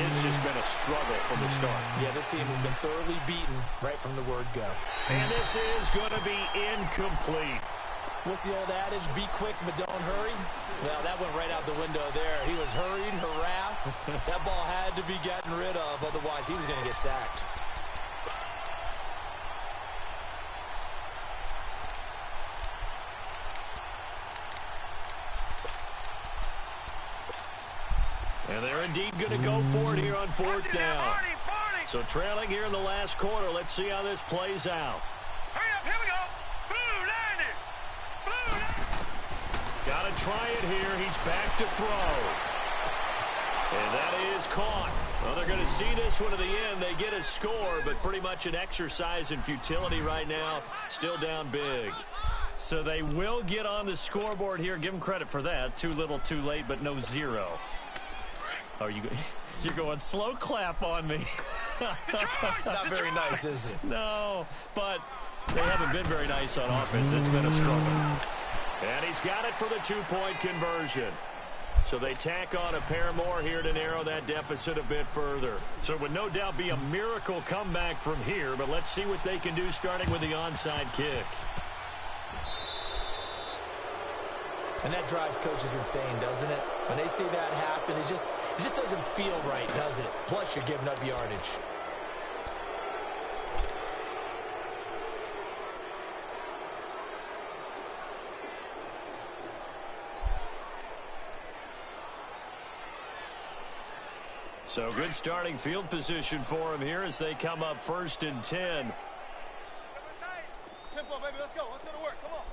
It's just been a struggle from the start. Yeah, this team has been thoroughly beaten right from the word go. And this is going to be incomplete. What's the old adage? Be quick, but don't hurry. Well, that went right out the window there. He was hurried, harassed. That ball had to be gotten rid of, otherwise he was going to get sacked. And they're indeed going to go for it here on 4th down. So trailing here in the last quarter. Let's see how this plays out. Hurry up, here we go. Blue landed. Blue landed. Got to try it here. He's back to throw. And that is caught. Well, they're going to see this one to the end. They get a score, but pretty much an exercise in futility right now. Still down big. So they will get on the scoreboard here. Give them credit for that. Too little, too late, but no zero. Oh, you're going slow clap on me. Not very nice, is it? No, but they haven't been very nice on offense. It's been a struggle. And he's got it for the two-point conversion. So they tack on a pair more here to narrow that deficit a bit further. So it would no doubt be a miracle comeback from here, but let's see what they can do starting with the onside kick. And that drives coaches insane, doesn't it? When they see that happen, it just doesn't feel right, does it? Plus, you're giving up yardage. So good starting field position for him here as they come up 1st and 10. Tempo, baby, let's go. Let's go to work. Come on.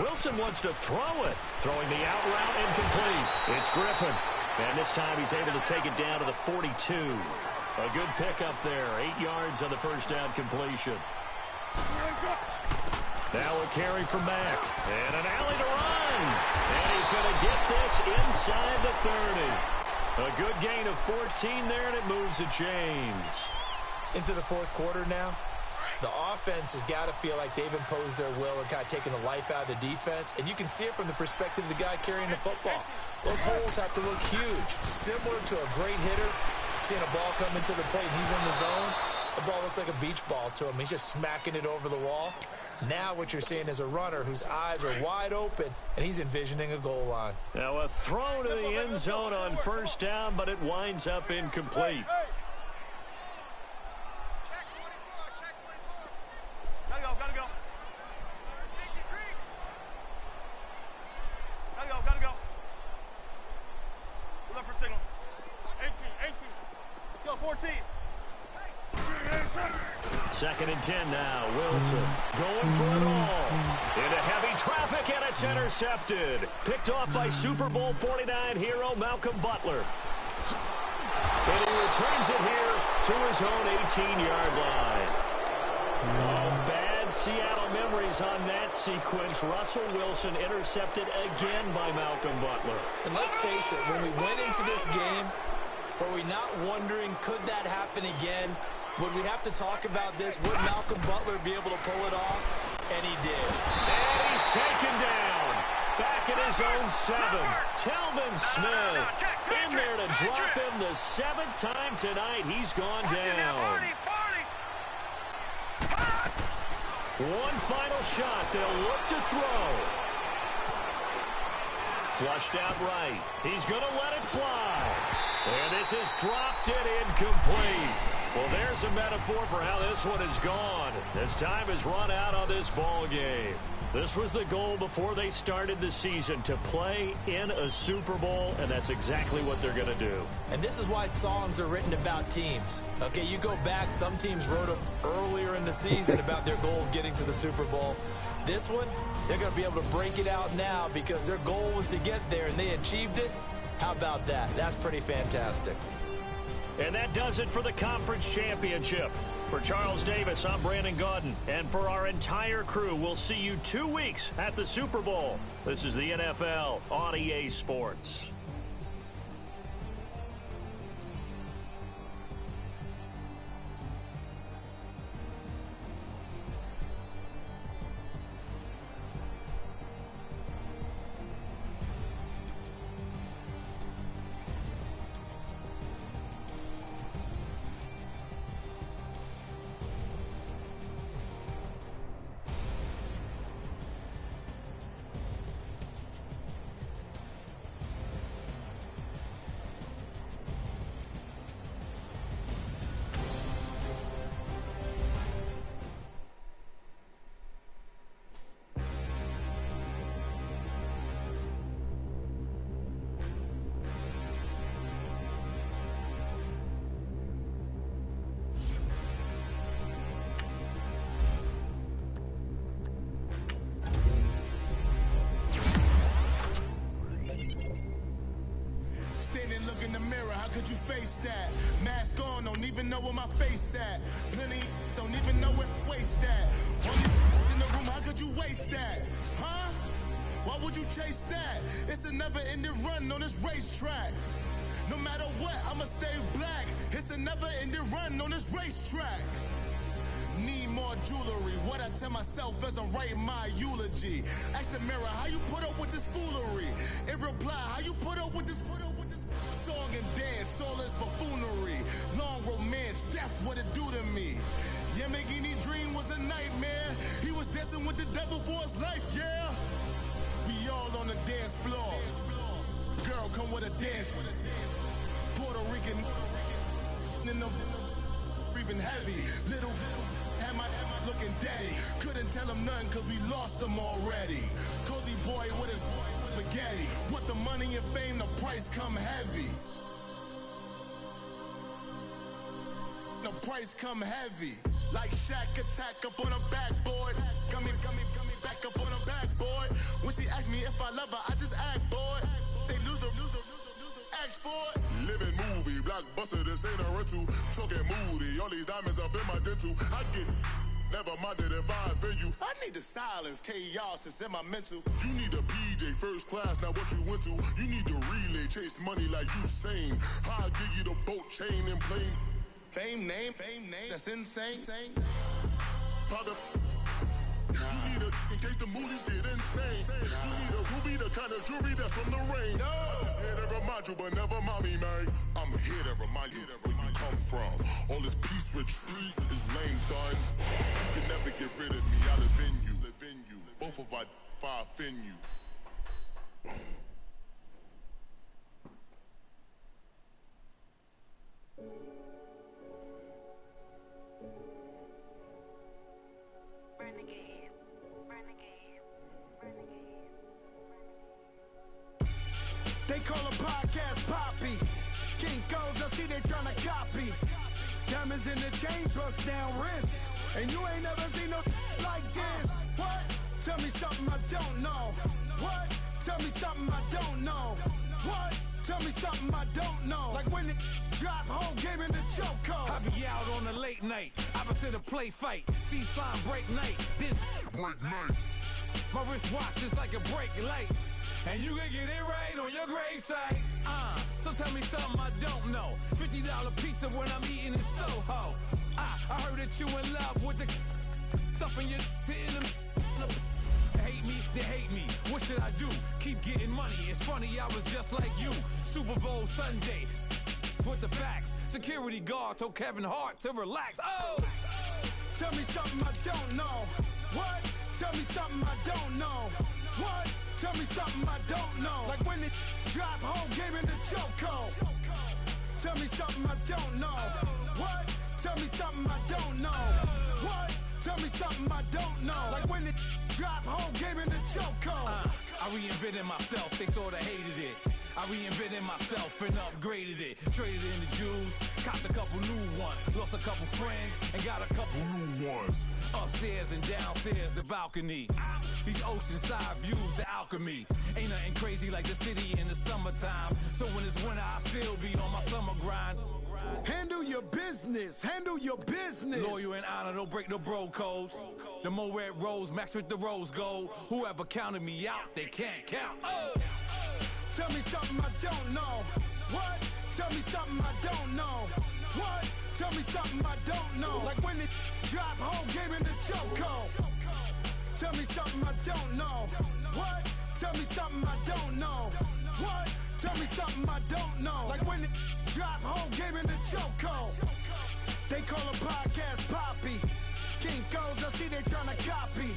Wilson wants to throw it. Throwing the out route incomplete. It's Griffin. And this time he's able to take it down to the 42. A good pickup there. 8 yards on the first down completion. Now a carry from Mack. And an alley to run. And he's going to get this inside the 30. A good gain of 14 there, and it moves the chains. Into the fourth quarter now. The offense has got to feel like they've imposed their will and kind of taken the life out of the defense. And you can see it from the perspective of the guy carrying the football. Those holes have to look huge. Similar to a great hitter. Seeing a ball come into the plate and he's in the zone. The ball looks like a beach ball to him. He's just smacking it over the wall. Now what you're seeing is a runner whose eyes are wide open, and he's envisioning a goal line. Now a throw to the end zone on first down, but it winds up incomplete. Gotta go. We're looking for signals. 18. Let's go, 14. 2nd and 10 now. Wilson going for it all. Into heavy traffic, and it's intercepted. Picked off by Super Bowl 49 hero Malcolm Butler. And he returns it here to his own 18-yard line. Oh, bad Seattle memories on that sequence. Russell Wilson intercepted again by Malcolm Butler. And let's face it, when we went into this game, were we not wondering, could that happen again? Would we have to talk about this? Would Malcolm Butler be able to pull it off? And he did. And he's taken down. Back at his own 7. Telvin Smith in there to drop him the 7th time tonight. He's gone down. One final shot. They'll look to throw. Flushed out right. He's going to let it fly. And this is dropped it incomplete. Well, there's a metaphor for how this one is gone. As time has run out on this ball game. This was the goal before they started the season, to play in a Super Bowl, and that's exactly what they're going to do. And this is why songs are written about teams. Okay, you go back, some teams wrote them earlier in the season about their goal of getting to the Super Bowl. This one, they're going to be able to break it out now because their goal was to get there, and they achieved it. How about that? That's pretty fantastic. And that does it for the conference championship. For Charles Davis, I'm Brandon Gaudin. And for our entire crew, we'll see you 2 weeks at the Super Bowl. This is the NFL on EA Sports. how could you face that? Mask on, don't even know where my face at. Plenty don't even know where to waste that. Only in the room, how could you waste that? Huh? Why would you chase that? It's a never-ending run on this racetrack. No matter what, I'ma stay black. It's a never-ending run on this racetrack. Need more jewelry. What I tell myself as I'm writing my eulogy. Ask the mirror, how you put up with this foolery? It reply, how you put up with this song and dance, all this buffoonery. Long romance, death, what it do to me? Yamagini dream was a nightmare. He was dancing with the devil for his life, yeah. We all on the dance floor. Girl, come with a dance. Puerto Rican in the breathing heavy. Little had my looking daddy. Couldn't tell him nothing cause we lost him already. Cozy boy with his spaghetti. With the money and fame, the price come heavy. The price come heavy. Like Shaq attack up on a backboard. Gummy, back up on a backboard. When she asked me if I love her, I just act bored. Say loser, ask for it. Living movie, blockbuster, this ain't a rental. Talking moody, all these diamonds up in my dental. I get never minded if I offend you. I need the silence, chaos is in my mental. You need a PJ, first class, not what you went to. You need to relay, chase money like you sane. I'll give you the boat, chain, and plane. Fame name, that's insane. Father, you need a in case the movies get insane. You need a ruby, the kind of jewelry that's from the rain. No. I'm just here to remind you, but never mommy, man. I'm here to remind you where you come from. All this peace retreat is lame done. You can never get rid of me. I live in you. Both of our fire offend you. They call a podcast Poppy. King goes, I see they tryna copy. Diamonds in the chains, bust down wrists. And you ain't never seen no like this. What? Tell me something I don't know. What? Tell me something I don't know. What? Tell me something I don't know. Like when it drop, whole game in the chokehold. I be out on a late night, opposite a play fight. See sign break night, this break night. My wristwatch is like a brake light. And you can get it right on your gravesite. So tell me something I don't know. $50 pizza when I'm eating in Soho. I heard that you in love with the stuff in your hate me, they hate me. What should I do? Keep getting money. It's funny, I was just like you. Super Bowl Sunday with the facts. Security guard told Kevin Hart to relax. Oh! Tell me something I don't know. What? Tell me something I don't know. What? Tell me something I don't know. Like when it drop, whole game in the chokehold. Tell me something I don't know. What? Tell me something I don't know. What? Tell me something I don't know. Like when it drop, whole game in the chokehold. I reinvented myself, they sorta hated it. I reinvented myself and upgraded it. Traded in the jewels, copped a couple new ones. Lost a couple friends and got a couple new ones. Upstairs and downstairs, the balcony. These oceanside views, the alchemy. Ain't nothing crazy like the city in the summertime. So when it's winter, I still be on my summer grind. Handle your business, handle your business. Loyal and honor, don't break no bro codes. The more red rose, max with the rose gold. Whoever counted me out, they can't count. Oh! Tell me something I don't know. What? Tell me something I don't know. What? Tell me something I don't know. Like when it drop, whole game in the chokehold. Tell me something I don't know. What? Tell me something I don't know. What? Tell me something I don't know. Like when it drop, whole game in the chokehold. They call a podcast Poppy. King goes, I see they tryna copy.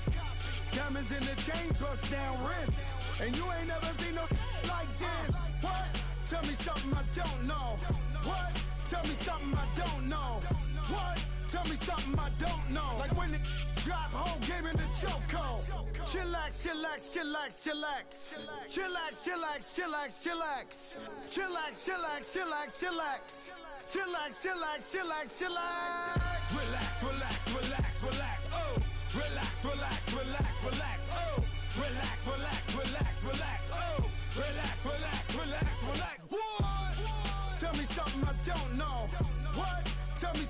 Diamonds in the chains, bust down wrists. And you ain't never seen no like this. What? Tell me something I don't know. What? Tell me something I don't know. What? Tell me something I don't know. Like when it drop, whole game in the chokehold. Chillax, chillax, chillax, chillax. Chillax, chillax, chillax, chillax. Chillax, chillax, chillax, chillax. Chillax, chillax, chillax, chillax. Relax, relax, relax, relax. Oh! Relax, relax, relax, relax. Oh! Relax, relax, relax, relax. Oh! Relax, relax, relax, relax. What? Tell me something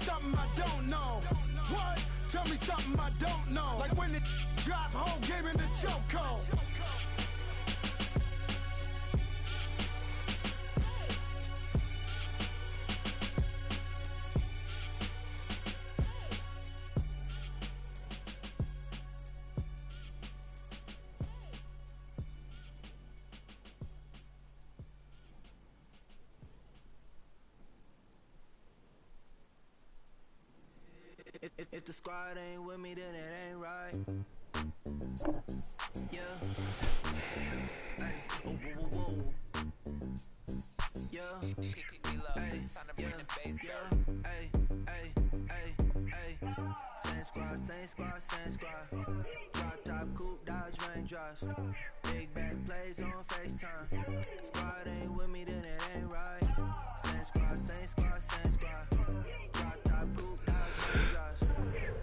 something I don't know. What? Tell me something I don't know. Like when it drop, whole game in the chokehold. If the squad ain't with me, then it ain't right. Yeah. Hey. Oh, whoa, whoa, whoa. Yeah. Hey. Yeah. Yeah. Hey. Hey. Hey. Hey. Same squad, same squad, same squad. Drop top, coupe, Dodge raindrops. Big back plays on FaceTime. Squad ain't with me, then it ain't right. Same squad, same squad, same squad. Drop top, coupe, Dodge raindrops.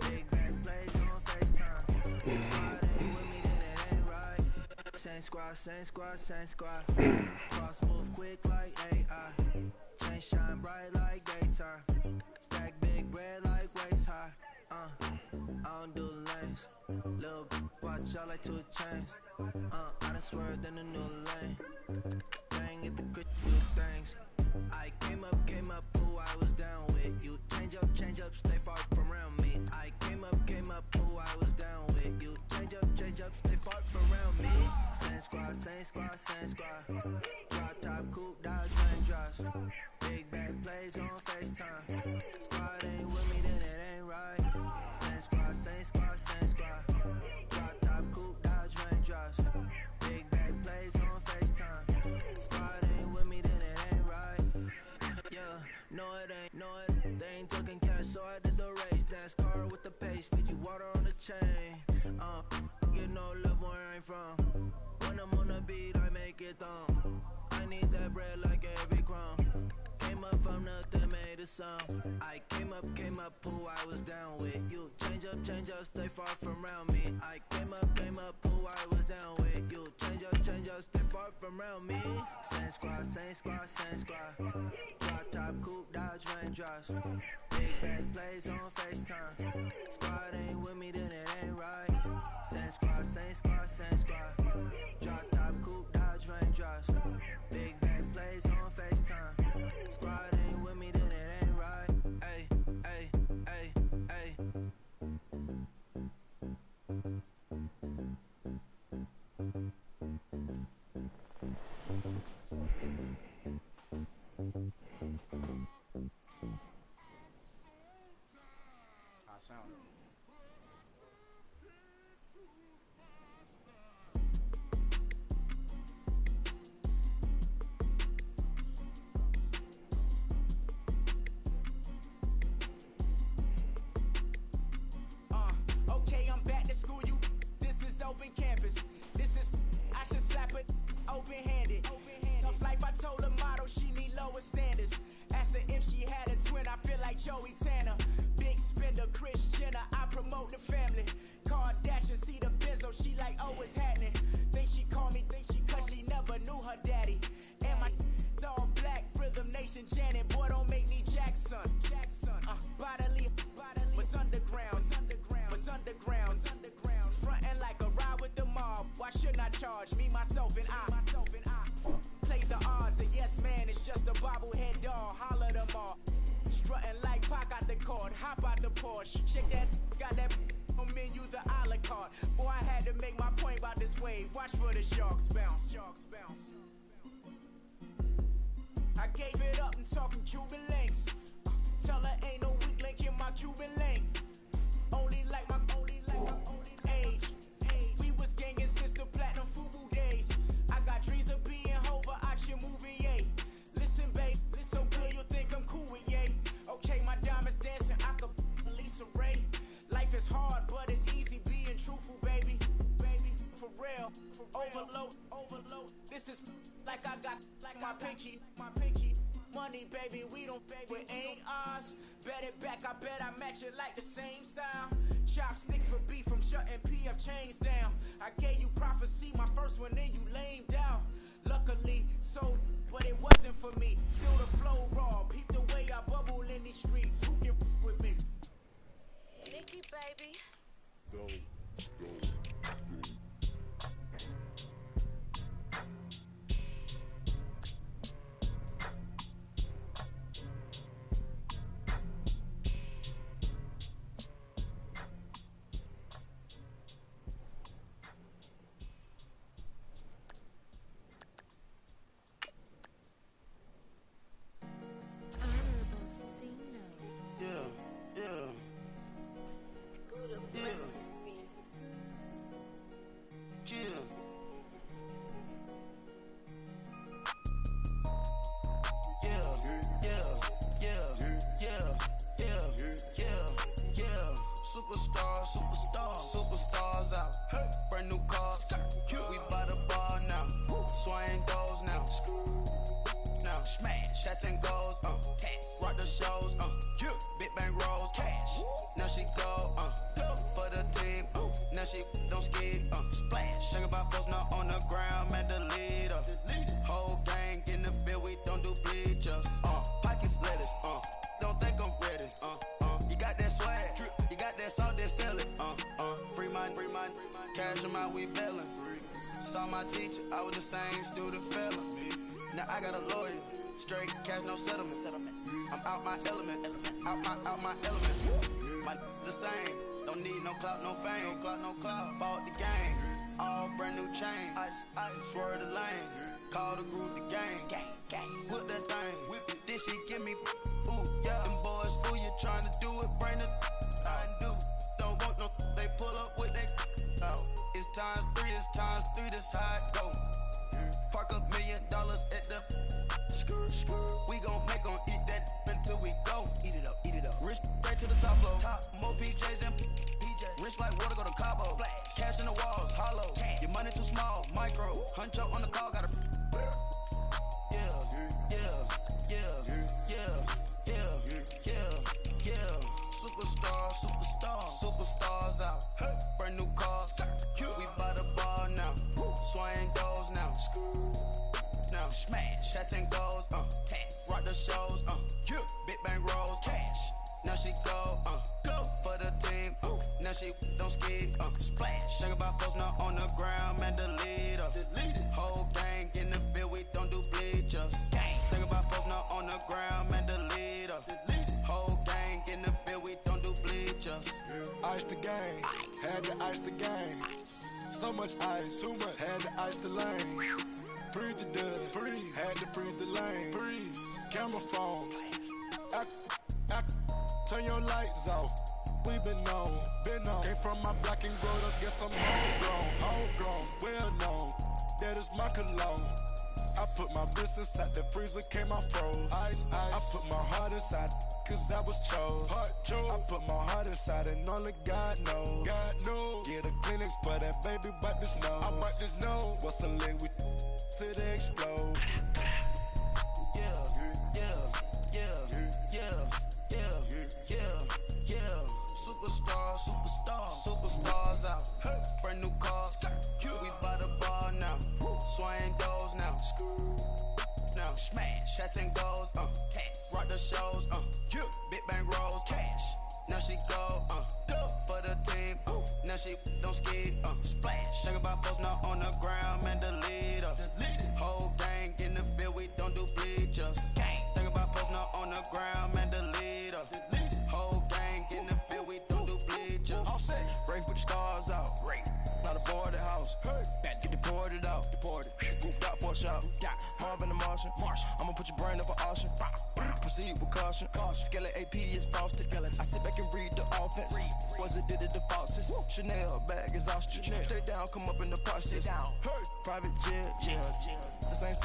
Big back plays on FaceTime. Squad ain't with me, then it ain't right. Same squad, same squad, same squad. Cross move quick like AI. Chain shine bright like daytime. Stack big bread like waist high. I don't do lanes. Lil' watch y'all like 2 chains. I done swerved in a new lane. Bang at the critical things. I came up, who I was down with. You change up, stay far from around me. I came up, who I was down with. You change up, stay far from around me. Same squad, same squad, same squad. Drop top, coupe, Dodge raindrops. Big back plays on FaceTime. Squad ain't with me, then it ain't right. Same squad, same squad, same squad. Drop top, coupe, Dodge raindrops. Big back plays on FaceTime. Squad ain't with me, then it ain't right. Yeah, no it ain't, no it. They ain't talking cash, so I did the race. NASCAR with the pace, Fiji water on the chain. Get no love where I ain't from. When I'm on the beat, I make it thumb. I need that bread like every crumb. Came up from nothing, made a song. I came up, who I was down with. You change up, stay far from around me. I came up, who I was down with. You change up, stay far from around me. Same squad, same squad, same squad. Drop top, coupe, Dodge raindrops. Big back plays on FaceTime. Squad ain't with me, then it ain't right. Same squad, same squad, same squad. Drop top, coupe, Dodge raindrops. Big back plays on FaceTime. Squad ain't with me, then it ain't right. Ay, ay, ay, ay. How sound? Okay, I'm back to school, you. This is open campus. This is, I should slap it open-handed. Tough life, I told her motto, she need lower standards. Asked her if she had a twin, I feel like Joey Tanner. Big spender, Kris Jenner, I promote the family. Kardashian, see the Benzo, she like, oh, it's happening. Think she call me, cause she never knew her daddy. And my all black, Rhythm Nation, Janet, boy, don't make me Jackson. Bodily, what's underground, what's underground, frontin' like a ride with the mob. Why shouldn't I charge me, myself, and I? Play the odds, a yes man, it's just a bobblehead doll. Holler them all, strutting like Pac out the court, hop out the Porsche, shake that, got that on menu, the a la carte. Boy, I had to make my point about this wave. Watch for the sharks bounce, sharks bounce. I gave it up and talking Cuban links. Tell her ain't no weak link in my Cuban lane. Only like my age. We was gangin' since the platinum FUBU days. I got dreams of being Hova out your movie, yay. Listen, babe, so good you'll think I'm cool with yay. Okay, my diamonds dancing, I could Lisa Ray. Life is hard, but it's easy being truthful, baby. For real, overload. This is like I got like my pinky. Money, baby, we don't pay, it ain't ours. Bet it back, I bet I match it like the same style. Chopsticks for beef from shutting PF chains down. I gave you prophecy, my first one, then you lamed out. Luckily, so, but it wasn't for me. Still the flow raw, peep the way I bubble in these streets. Who can with with me. Nikki, baby. Go. Superstars out. Brand new cars. We by the bar now. Swaying doors now. Now smash. Shots and goals. Rock the shows. Big bang rolls. Cash. Now she go. For the team. Now she don't ski. Splash. Think about post now on the ground. Man, the leader. Whole gang in the field. We don't do bleachers. Pockets lettuce. Don't think I'm ready. You got that swag. You got that salt, that sell it. Free mind. Cash them out, we bailin'. Saw my teacher, I was the same student fella. Now I got a lawyer, straight cash, no settlement. I'm out my element, out my element. My the same, don't need no clout, no fame. No clout, bought the game. All brand new chain, ice, swerve the lane. Call the group the gang. Whip that thing, whip it, this shit give me. Ooh, yeah. Them boys fool you trying to do it, bring it. I do. Don't want no, they pull up with they out. It's times three, this how it go. Park $1 million at the we gon' make 'em eat that until we go. Eat it up. Rich straight to the top floor. More PJs and PJ. Rich like water, go to Cabo. Cash in the walls, hollow. Your money too small, micro. Huncho on the call, got a Superstars out. Brand new cars. We by the bar now. Swaying doors now. Now smash. Shots and goals. Rock the shows. Big bang rolls. Cash. Now she go. For the team. Now she don't ski. Splash. Think about post now on the ground. Man, the leader. Whole gang in the field. We don't do bleachers. Think about post now on the ground. Man, the leader. Whole gang in the field. We don't do bleachers. Ice the game, had to ice the game. So much ice, too much, had to ice the lane. Freeze the dub, had to freeze the lane. Freeze, camera phone. Turn your lights off. We been on. Came from my block and growed up, guess I'm homegrown, well known. That is my cologne. I put my wrist inside the freezer, came out froze. Ice. I put my heart inside, cause I was chose. I put my heart inside and only God knows. Yeah, the clinics, but that baby bite this nose. I bite this nose. What's a leg with till they explode? Superstars out. Brand new cars. We by the bar now. Swaying doors now. Now smash. Shots and goals. Rock the shows. Big bang rolls. Cash. Now she go. For the team. Now she don't ski. Splash. Think about post now on the ground. Man, the leader. Whole gang in the field. We don't do bleachers. Think about post now on the ground. Man, the leader. Whole gang in the field. We don't do bleachers. All set. Race with the stars out. Not a boarded house. Get deported out. Moved out for a shot. Marvin the Martian. I'ma put your brain up for auction. Proceed with caution. Skeleton AP is frosted. I sit back and read the offense. Was it did it the faucets? Chanel bag is ostrich. Stay down, come up in the process. Private jet, the same.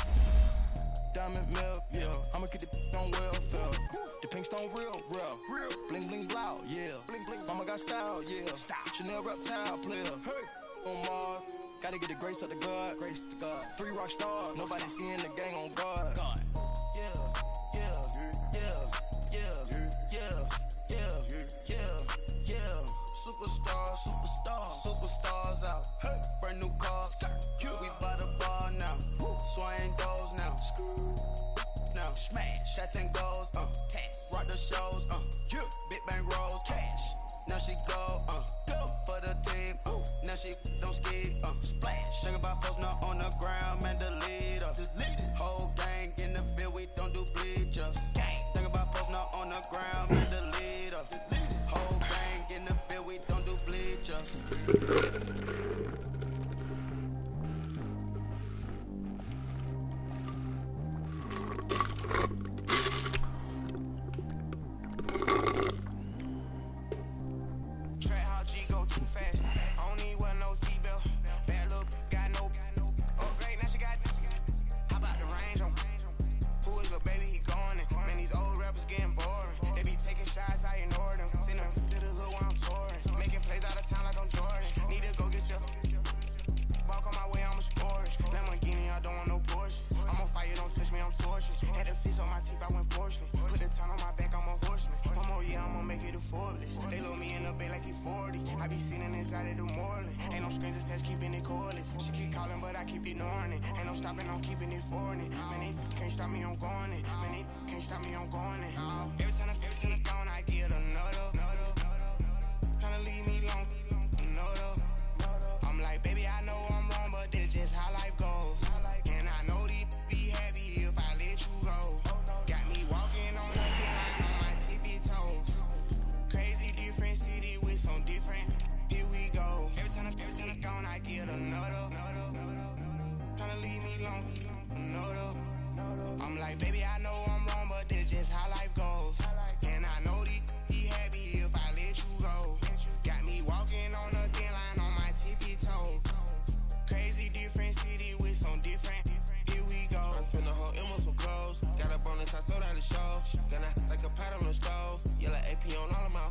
Diamond milk, yeah. I'ma get the on welfare. The pink stone real. Bling bling blow, yeah. Mama got style, yeah. Chanel reptile player. On Mars, gotta get the grace of the God. 3 rock stars, nobody seeing the gang on guard. Superstars out. Brand new cars. We by the bar now. Swaying doors now. Now smash. Shots and goals. Rock the shows. Big bankroll, cash. Now she go for the team. Now she don't ski, splash. Think about posting up on the ground, man, delete her. Whole gang in the field, we don't do bleachers. Think about posting up on the ground, man, delete her. Whole gang in the field, we don't do bleachers. I be sitting inside of the Moreland. Ain't no strings attached, keeping it cordless. She keep calling, but I keep ignoring it. Ain't no stopping, I'm keeping it foreign. Man, they can't stop me, I'm going it. Man, they can't stop me, I'm going it. Every time I gone, I get another. Tryna leave me alone, another. I'm like, baby, I know I'm wrong, but that's just how life goes. And I know these be happy if I let you go. Got me walking on the line on my tippy toes. Crazy different city with some different. Here we go. Every time I gone, I get another. Tryna leave me alone, another. I'm like, baby, I know I'm wrong, but that's just how life goes. And I know these be happy if I let you go. Got me walking on the thin line on my tippy toes. Crazy different city with some different. Here we go. I spend the whole M on some clothes. Got up on this, I sold out the show. Gonna like a pot on the stove. Yellow AP on all of my.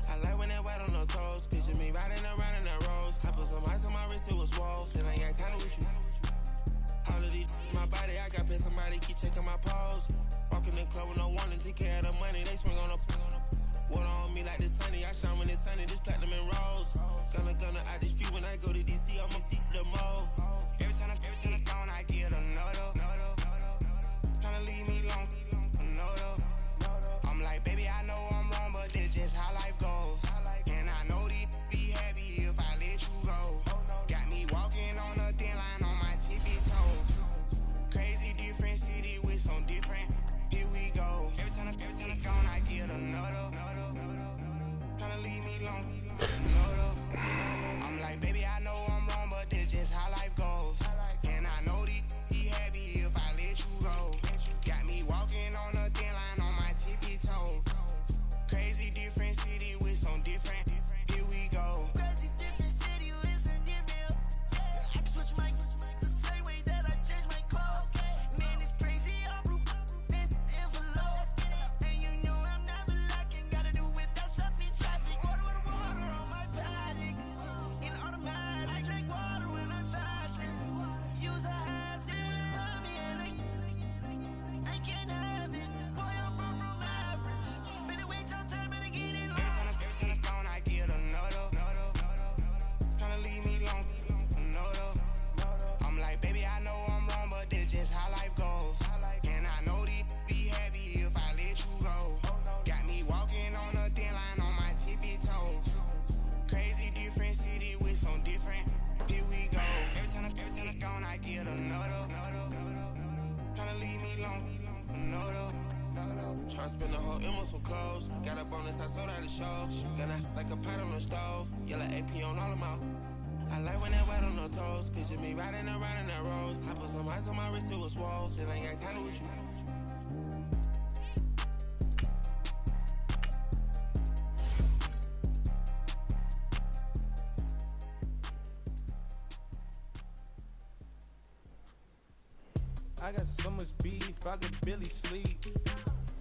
I like when that white on the toes. Picture me riding around in that rose. I put some ice on my wrist, it was swole. Then I got kinda with you. All of these my body, I got paid somebody keep checking my pose. Walking in the club with no warning, take care of the money. They swing on the water on me like the sunny. I shine when it's sunny, this platinum and rose. Gonna out the street when I go to DC, I'ma see the mode. Every time I gone, I get another. Tryna leave me alone, another. I'm like, baby, I know I'm wrong, but that's just how life goes. And I know these be happy if I let you go. Got me walking on the thin line on my tippy toes. Crazy different city with some different. Here we go. Every time I gone, I get another. Tryna leave me alone, another. I'm like, baby, I know I'm wrong, but that's just how life goes. And I know these be happy if I let you go. Got me walking on the thin line on my tippy toes. Crazy different city with some different. Here we go. Crazy different city with some different. I can switch my the same way that I change my clothes. Man, it's crazy. I'm broke and envelope. And you know I'm never lacking. Gotta do it. That's up in traffic. Water on my paddock. In automatic. I drink water when I'm fasting. Use a has love me and I can't have it. Boy, I'm far from average. Better wait your turn, better get in line. Every time I gone, I get another. Tryna leave me alone, another. I'm like, baby, I know I'm wrong, but that's just how life goes. And I know these be happy if I let you go. Got me walking on the thin line on my tippy toes. Crazy different city with some different. Here we go. Every time I gone, I get another. Tryna leave me alone, another. Tryna spend the whole M on some clothes. Got up on this, I sold out the show. Gonna like a pot on the stove. Yellow AP on all of my. I like when that white on the toes. Picture me riding around in that rose. I put some ice on my wrist, it was swole. Then I got kinda with you. I got so much beef, I could barely sleep.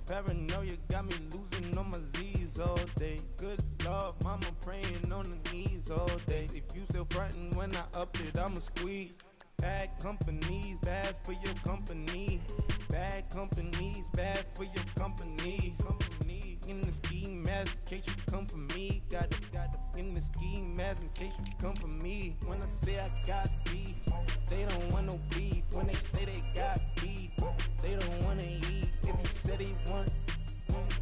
Paranoia got me losing on my Z's all day. Good Lord, mama praying on the knees all day. If you still frontin' when I up it, I'ma squeeze. Bad companies, bad for your company. Bad companies, bad for your company. In the ski mask, in case you come for me. Got it in the ski mask, in case you come for me. When I say I got beef, they don't want no beef. When they say they got beef, they don't wanna eat. If you said they want,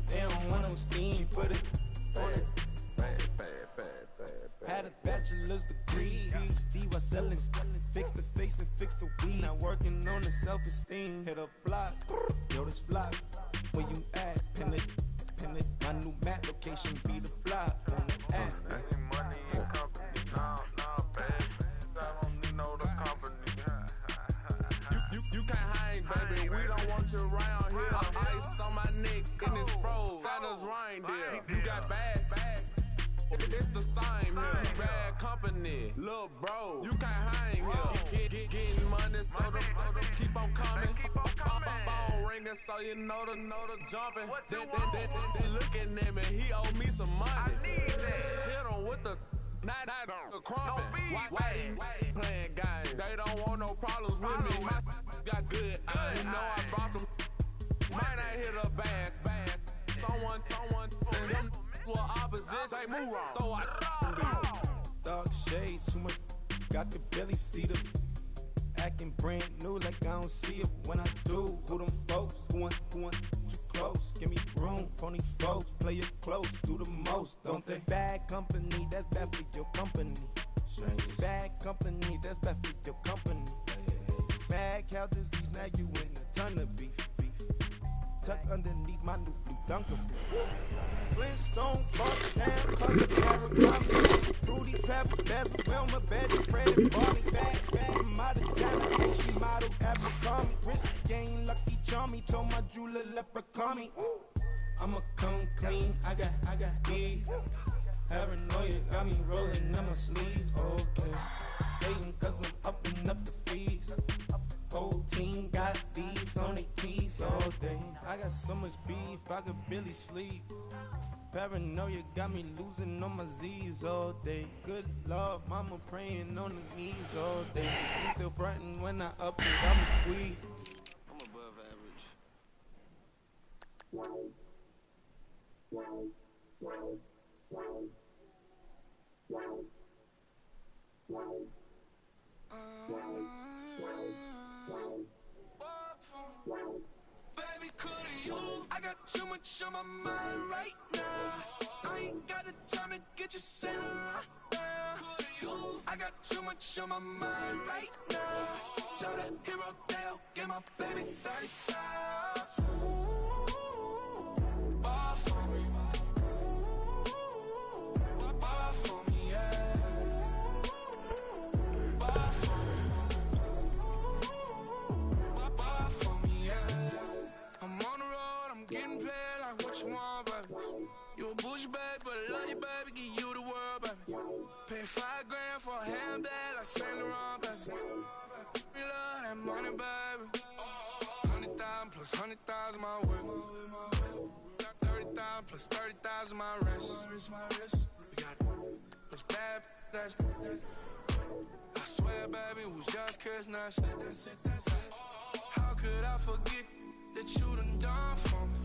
they don't want no steam. She put it fix the weed. Not working on the self-esteem. Hit a block, yo, this block. Where you at? Pin it. My new map location be the block on the app. Money and company, nah, baby. I don't need no the company. You can't hang, baby. We don't want you around here. Ice on my neck and it's froze. Santa's reindeer. You got bad. It's the same here. You bad company, little bro. You can't hang here. Getting money, so the keep on coming. Phone ringing, so you know the jumping. They looking at me. He owe me some money. Hit him with the not crumping. Why they playing games? They don't want no problems with me. My got good. You know I brought them. Might not hit a bad. Someone tell them. Well, opposition, they move wrong. So I dark shades, too much. Got the belly see them. Acting brand new like I don't see it when I do. Who them folks? Who want too close? Give me room, phony folks. Play it close, do the most, don't they? Bad company, that's bad for your company. Bad company, that's bad for your company. Mad cow disease, now you in a ton of beef. Tuck underneath my new blue Dunker. Flintstone, bust down, tuck the carrot, fruity pepper, bezel, Wilma, Betty, Freddy, Barney, back, I'm out of town, I think she model, Abercrombie, wrist game, Lucky Charmy, told my jeweler, leprechaun. I'ma come clean, I got beef, paranoia, got me rolling on my sleeves, okay, hating cause I'm upping up the fees. Whole team got these on their teeth all day. I got so much beef, I could barely sleep. Paranoia got me losing on my Z's all day. Good Lord, mama praying on the knees all day. You still frontin' when I up and down the squeeze. I'm above average. Baby, could you? I got too much on my mind right now. I ain't got the time to get you sailing right now. Could you? I got too much on my mind right now. Tell the hero Dale, get my baby 30,000. Bar for me. Bar for me, yeah. Bar for me. Bar for me, yeah. I'm on the road, I'm getting paid like what you want, baby. You a bougie, baby, but I love you, baby. Give you the world, baby. Pay $5 grand for a handbag like Saint Laurent, baby. We love that money, baby. 100,000 plus 100,000 my way. 30,000 plus 30,000 my wrist. We got this bad, that's. I swear, baby, it was just kiss, that's it. How could I forget that you done for me?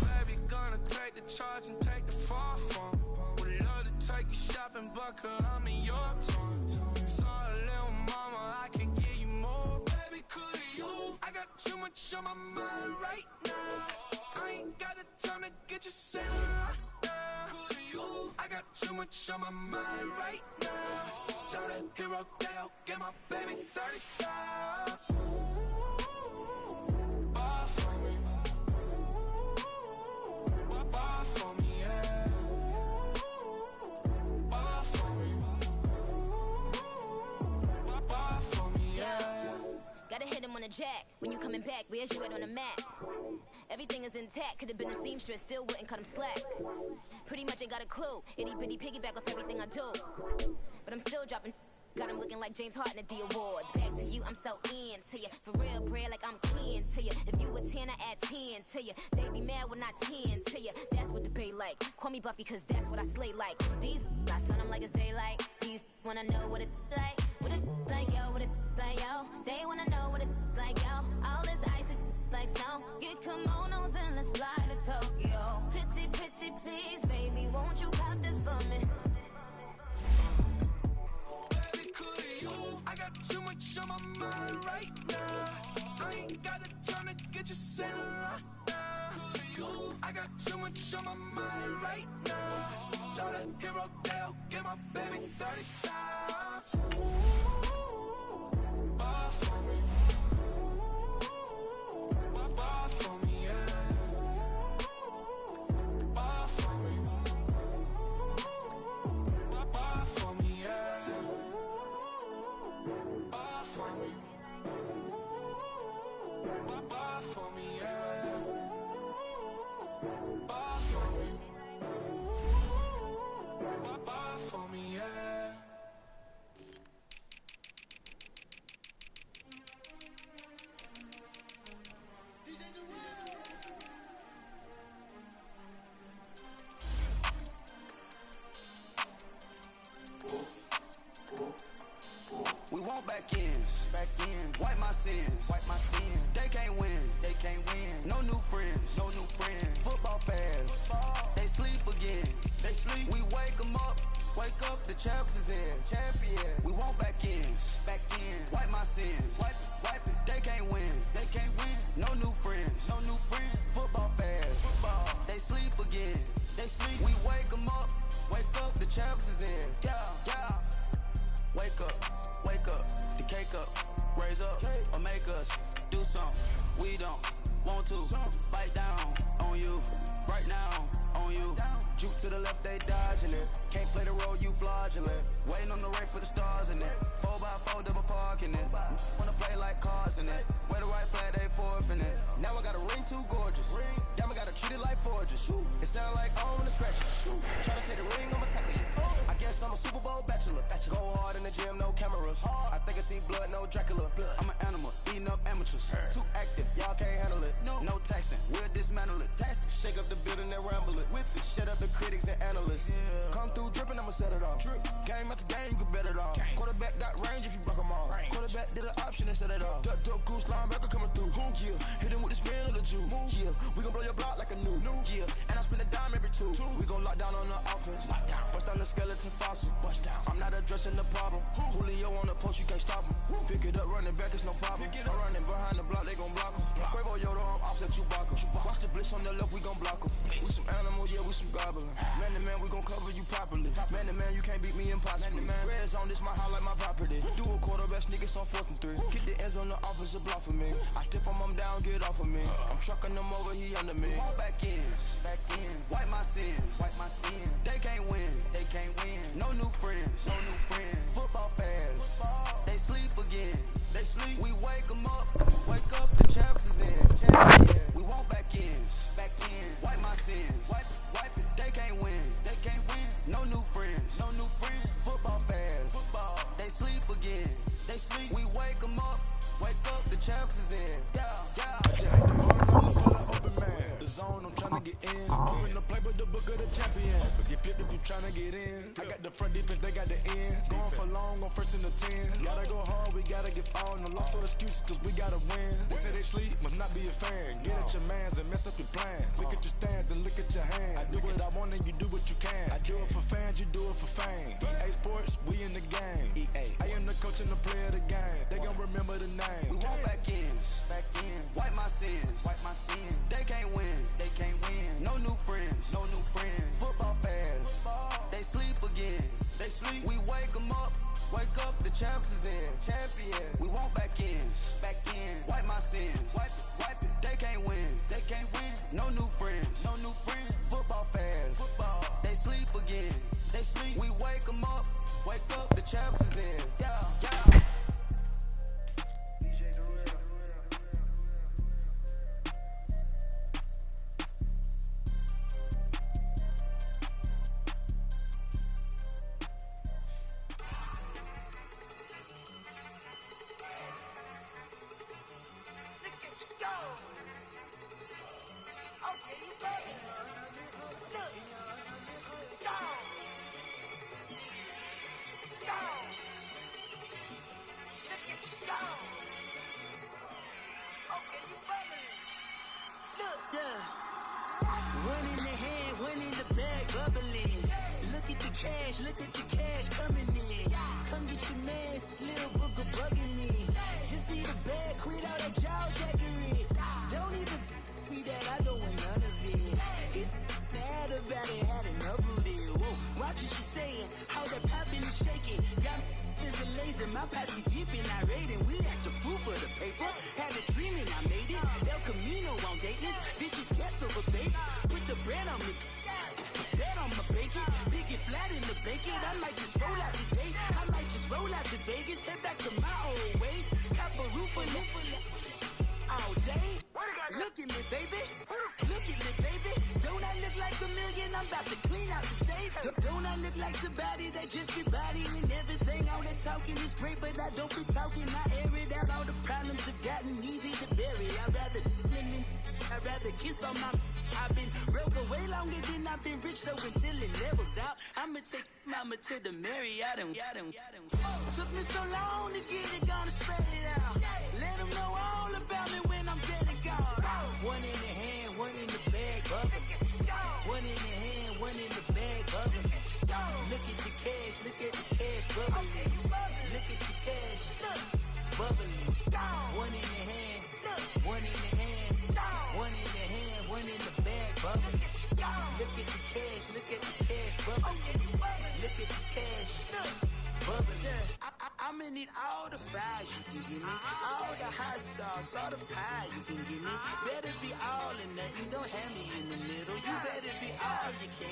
Baby, gonna take the charge and take the fall from me. Would love to take you shopping, but I'm in your town. Sorry, little mama, I can give you more. Baby, could you? I got too much on my mind right now. I ain't got the time to get you sailing right now. Could you? I got too much on my mind right now. Tell the hero Dale, get my baby 30,000. Bar for me. Bar for me, yeah. Bar for me. Bar for me, yeah. Gotta hit him on the jack. When you coming back, where's you at on the map? Everything is intact. Could've been a seamstress, still wouldn't cut him slack. Pretty much ain't got a clue. Itty bitty piggyback off everything I do. But I'm still dropping. Got him looking like James Harden at the awards. Back to you, I'm so into you. For real, bread, like I'm keen to you. If you a 10, I add 10 to you. They be mad when I 10 to you. That's what the bay like. Call me Buffy, cause that's what I slay like. These I sun them like it's daylight. These wanna know what it's like. What it like, yo, what it like, yo. They wanna know what it's like, yo. All this ice is like snow. Get kimonos and let's fly to Tokyo. Pretty, pretty, please, baby, won't you cop this for me? I got too much on my mind right now. I ain't got the time to get you sailing right now. I got too much on my mind right now. Tell the hero Dale, get my baby 30,000. Ball for me. Ball for me, yeah. Ball for me. Ball for me, yeah. Ball for me. Ball for me, yeah. Ball for me. Ball for me, yeah. We want back ends, wipe my sins, They can't win, No new friends, Football fast, they sleep again, We wake 'em up, the champs is in, We want back ends, wipe my sins, wipe it. They can't win, No new friends, Football fast, they sleep again, We wake 'em up, the champs is in, yeah. Wake up, the cake up, raise up, or make us do something we don't want to. Bite down on you, right now on you. Juke to the left, they dodging it. Can't play the role, you fraudulent. Waiting on the rain for the stars in it. 4x4 double parking it. Wanna play like cars in it. Wear the white flag, they forfeit it. Now I got a ring too gorgeous. Damn, I gotta treat it like forges. It sound like I wanna scratch it. Try to take the ring, I'ma tackle it. I guess I'm a Super Bowl bachelor. Go hard in the gym, no cameras. I think I see blood, no Dracula. I'm an animal, eating up amateurs. Too active, y'all can't handle it. No taxing, we'll dismantle it. Shake up the building and ramble it. Shut up the critics and analysts. Come through dripping, I'ma set it off. Game after game, you can bet it off. Quarterback got range if you broke them off. Quarterback did an option and set it off. Duck goose linebacker coming through. Yeah, hit him with the spin of the Jew. Yeah, we gon' blow your block like a new. Yeah, and I spend a dime every two. We gon' lock down on the offense. Bust down the skeleton fossil. I'm not addressing the problem. Julio on the post, you can't stop him. Pick it up, running back, it's no problem. I'm running behind the block, they gon' block him. Quavo Yoda, I'm offset Chewbacca. Watch the blitz on the left, we gon' block him. We some animal, yeah, we some goblin. Man to man, we gon' cover you properly. Man to man, you can't beat me impossibly. Red zone, this my highlight, my property. Do a quarterback sneak, it's on 4th and 3. Get the ends on the offensive block for me. I stiff on down, get off of me. I'm trucking them over, he under me. Back ends, wipe my sins, They can't win, No new friends, Football fast, they sleep again, We wake 'em up, the champs is in, We want back ends, wipe my sins, wipe it. They can't win, No new friends, Football fast, they sleep again, We wake 'em up, the champs is in, Open man, the zone, I'm tryna get in. Open the play with the book of the champion. Get flipped if you tryna get in. I got the front defense, they got the end. Going for long, on 1st and 10. Gotta go hard, we gotta get all. No loss or excuses, cause we gotta win. They say they sleep, must not be a fan. Get at your mans and mess up your plan. Look at your stands and look at your hands. I do what I want and you do what you can. I do it for fans, you do it for fame. EA Sports, we in the game. I am the coach and the player of the game. They gon' remember the name. We want back ends, wipe my sins, They can't win, No new friends, Football fast, they sleep again, We wake 'em up, the champs is in, We want back ends, wipe my sins, wipe it. They can't win, No new friends, Football fast, they sleep again, We wake 'em up, the champs is in, yeah. One in the hand, one in the bag, bubbling. Look at the cash coming in. Come get your man, Slim Booker bugging me. Just see the bag, quit all that jaw jackery. Don't even be that, I don't want none of it. He's mad about it, had enough of it. Whoa, watch what you're saying, how that poppin' and shaking. Y'all is a days in my past, deep and irate, and we act a fool for the paper. Had a dream and I made it. El Camino on Dayton's, bitches guess over bait. Put the bread on me, bread on my bacon. Big it flat in the bacon. I might just roll out today. I might just roll out to Vegas, head back to my old ways. Cop a roof for all day. Look at me, baby. Look at me, baby. Don't I look like a million? I'm about to clean out the safe. Don't I look like somebody that just be bodying everything? All that talking is great, but I don't be talking. I air it out. All the problems have gotten easy to bury. I'd rather kiss on my. I've been broke away longer than I've been rich, so until it levels out, I'ma take mama to the Marriott and took me so long to get it, gonna spread it out. Let them know all about me when I'm dead and gone. One in the hand, one in the bag, bubbling. One in the hand, one in the bag, bubbling. Look at the cash, look at the cash, bubbling. Look at the cash, bubbling. One in the hand, one in the hand, one in the hand, one in the bag, bubbling. Look at the cash, look at the cash, bubbling. Look at the cash, bubbling. I'ma need all the fries you can give me, all the hot sauce, all the pie you can give me. Better be all or nothing, don't have me in the middle. You better be all you can,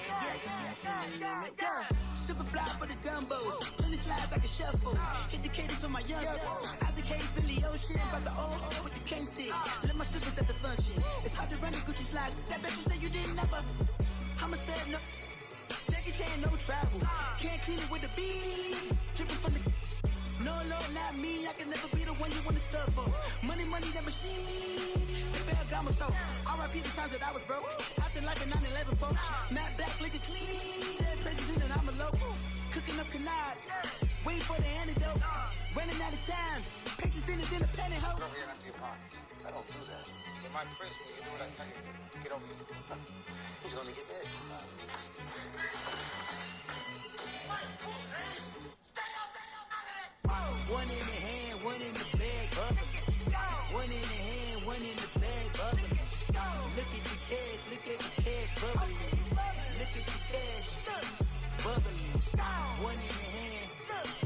yeah. Super fly for the dumbos, plenty slides like a shuffle. Hit the cadence for my young Isaac Hayes, Billy Ocean, but the old with the cane stick. Let my slippers at the function. It's hard to run the Gucci slides. That bet you say you didn't never. I'ma step no. Jackie Chan, no travel. Can't clean it with the beat. Dripping from the. No, not me. I can never be the one you want to stuff for. Money, that machine. Ferragamo stove. R.I.P. the times that I was broke. Acting like a 9/11 folks. Matte back, liquor clean. Dead presents in an envelope. Cooking up canard. Waiting for the antidote. Running out of time. Pictures thinner than a pantyhose. Over here after your party. I don't do that. In my prison, you do what I tell you. Get over here. He's gonna get this. One in the hand, one in the bag, bubbling. One in the hand, one in the bag, bubbling. Look at the cash, look at the cash, bubbling. Look at the cash, bubbling. One in the hand,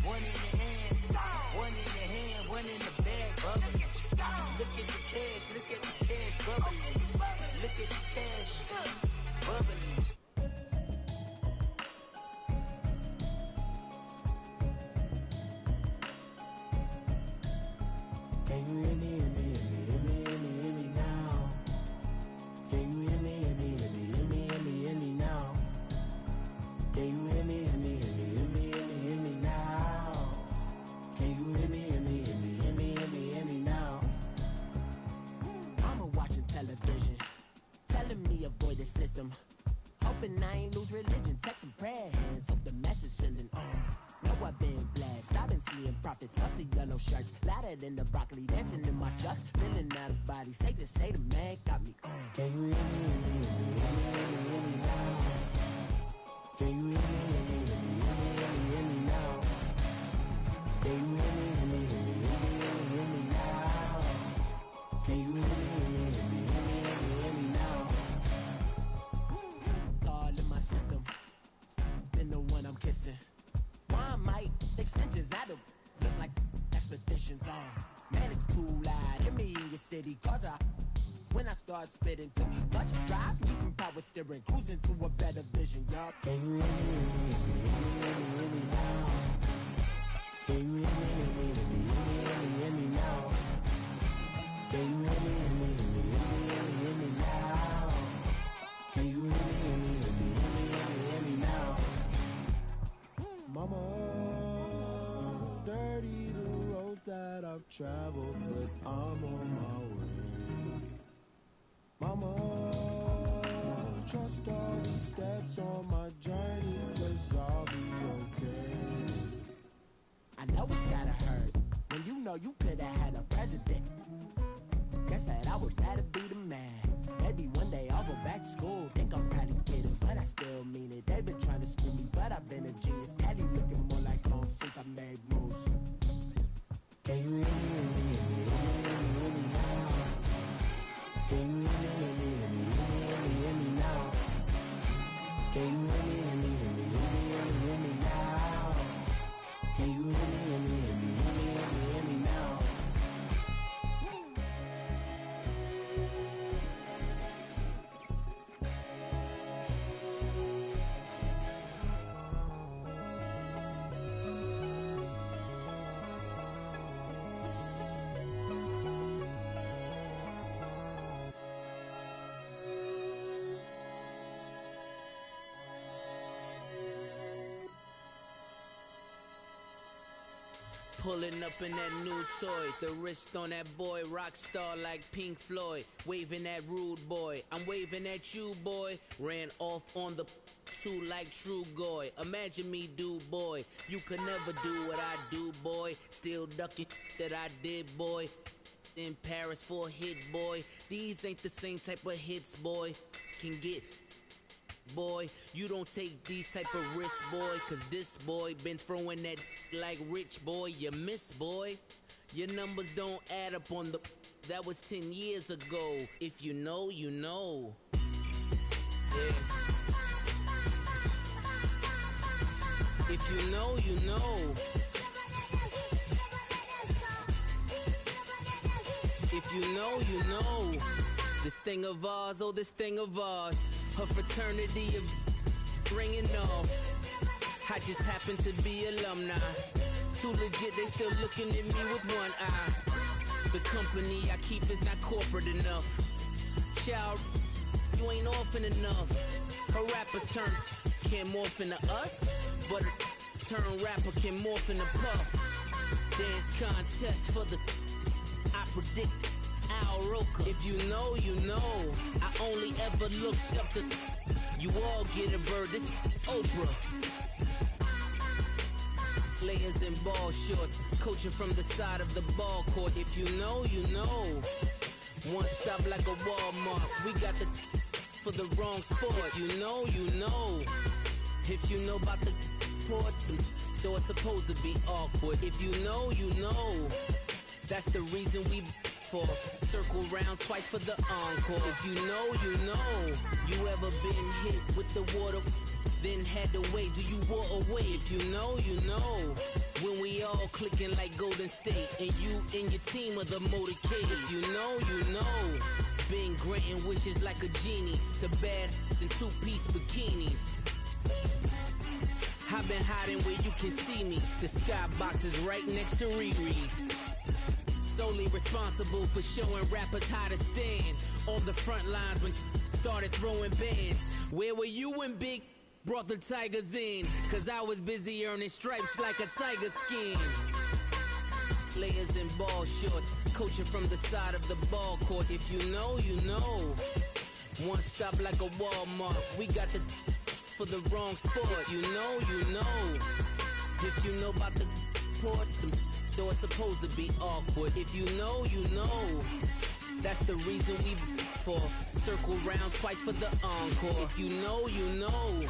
one in the hand, one in the hand, one in the bag, bubbling. Look at the cash, look at the cash, bubbling. Look at the cash, bubbling. Can you hear me, hear me, hear me, hear me, hear me, hear me now? Can you hear me, hear me, hear me, hear me, hear me, hear me now? Can you hear me, hear me, hear me, hear me, hear me, hear me now? Can you hear me, hear me, hear me, hear me, hear me, hear me now? Mama watching television, telling me avoid the system. Hoping I ain't lose religion, texting prayer hands, hope the message sending on. Know I've been blessed, I've been seeing prophets, musty yellow shirts, louder than the broccoli, dancing in my chucks, feeling out of body, safe to say the man got me on. Can you hear me, hear me, hear me, hear me, hear me, hear me now? Can you hear me, hear me, hear me, hear me, hear me, hear me now? Can you hear me, hear me, hear me, hear me, hear me, hear me now? Can you hear me, hear me, hear me, hear me, hear me, hear me now? All in my system, been the one I'm kissing. One mic, extensions that'll look like expeditions on. Man, it's too loud. Hear me in your city, cause when I start spitting too much drive, need some power steering, cruising to a better vision, y'all. Can you hear me, hear me, hear me, hear me, hear me, hear me now? Can you hear me, hear me, hear me, hear me, hear me, hear me now? Can you hear me, hear me, hear me, hear me, hear me, hear me now? Can you hear me, hear me, hear me, hear me, hear me, hear me now? Mama, dirty the roads that I've traveled, but I'm on my way. Mama, trust all the steps on my journey, 'cause I'll be okay. I know it's gotta hurt when you know you could've had a president. Guess that I would rather be the man. Maybe one day I'll go back to school. Think I'm probably kidding, but I still mean it. They've been trying to school me, but I've been a genius. Daddy looking more like home since I made moves. Can you hear me, hear me, hear me, hear me, hear me, hear me now? Can you hear me, hear me, hear me, hear me, hear me, hear me now? Can you hear me, hear me, hear me, hear me, hear me, hear me now? Can you hear me, hear me, hear me, Pulling up in that new toy, the wrist on that boy, rock star like Pink Floyd, waving at rude boy, I'm waving at you boy, ran off on the two like True Goy, imagine me do boy, you could never do what I do boy, still ducking that I did boy, in Paris for a hit boy, these ain't the same type of hits boy, can get boy, you don't take these type of risks boy, cause this boy been throwing that like rich boy, you miss boy, your numbers don't add up on the, that was 10 years ago, if you know, you know, yeah. If you know, you know. If you know, you know. This thing of ours, oh this thing of ours, her fraternity of ringing off. I just happen to be alumni. Too legit, they still looking at me with one eye. The company I keep is not corporate enough. Child, you ain't orphan enough. Her rapper turn can't morph into us, but a turn rapper can morph into Puff. Dance contest for the, I predict Al Roker. If you know, you know. I only ever looked up to, you all get a bird, this Oprah. Players in ball shorts, coaching from the side of the ball court. If you know, you know. One stop like a Walmart, we got the for the wrong sport. If you know, you know. If you know about the port, though it's supposed to be awkward. If you know, you know. That's the reason we for circle round twice for the encore. If you know, you know. You ever been hit with the water, then had to wait? Do you walk away? If you know, you know. When we all clicking like Golden State, and you and your team of the motorcade. If you know, you know. Been granting wishes like a genie to bad in two-piece bikinis. I've been hiding where you can see me. The skybox is right next to Riri's. Solely responsible for showing rappers how to stand on the front lines when started throwing bands. Where were you when Big brought the Tigers in? Cause I was busy earning stripes like a tiger skin. Players in ball shorts, coaching from the side of the ball court. If you know, you know. One stop like a Walmart, we got the for the wrong sport. If you know, you know. If you know about the port, though it's supposed to be awkward. If you know, you know. That's the reason we for circle round twice for the encore. If you know, you know.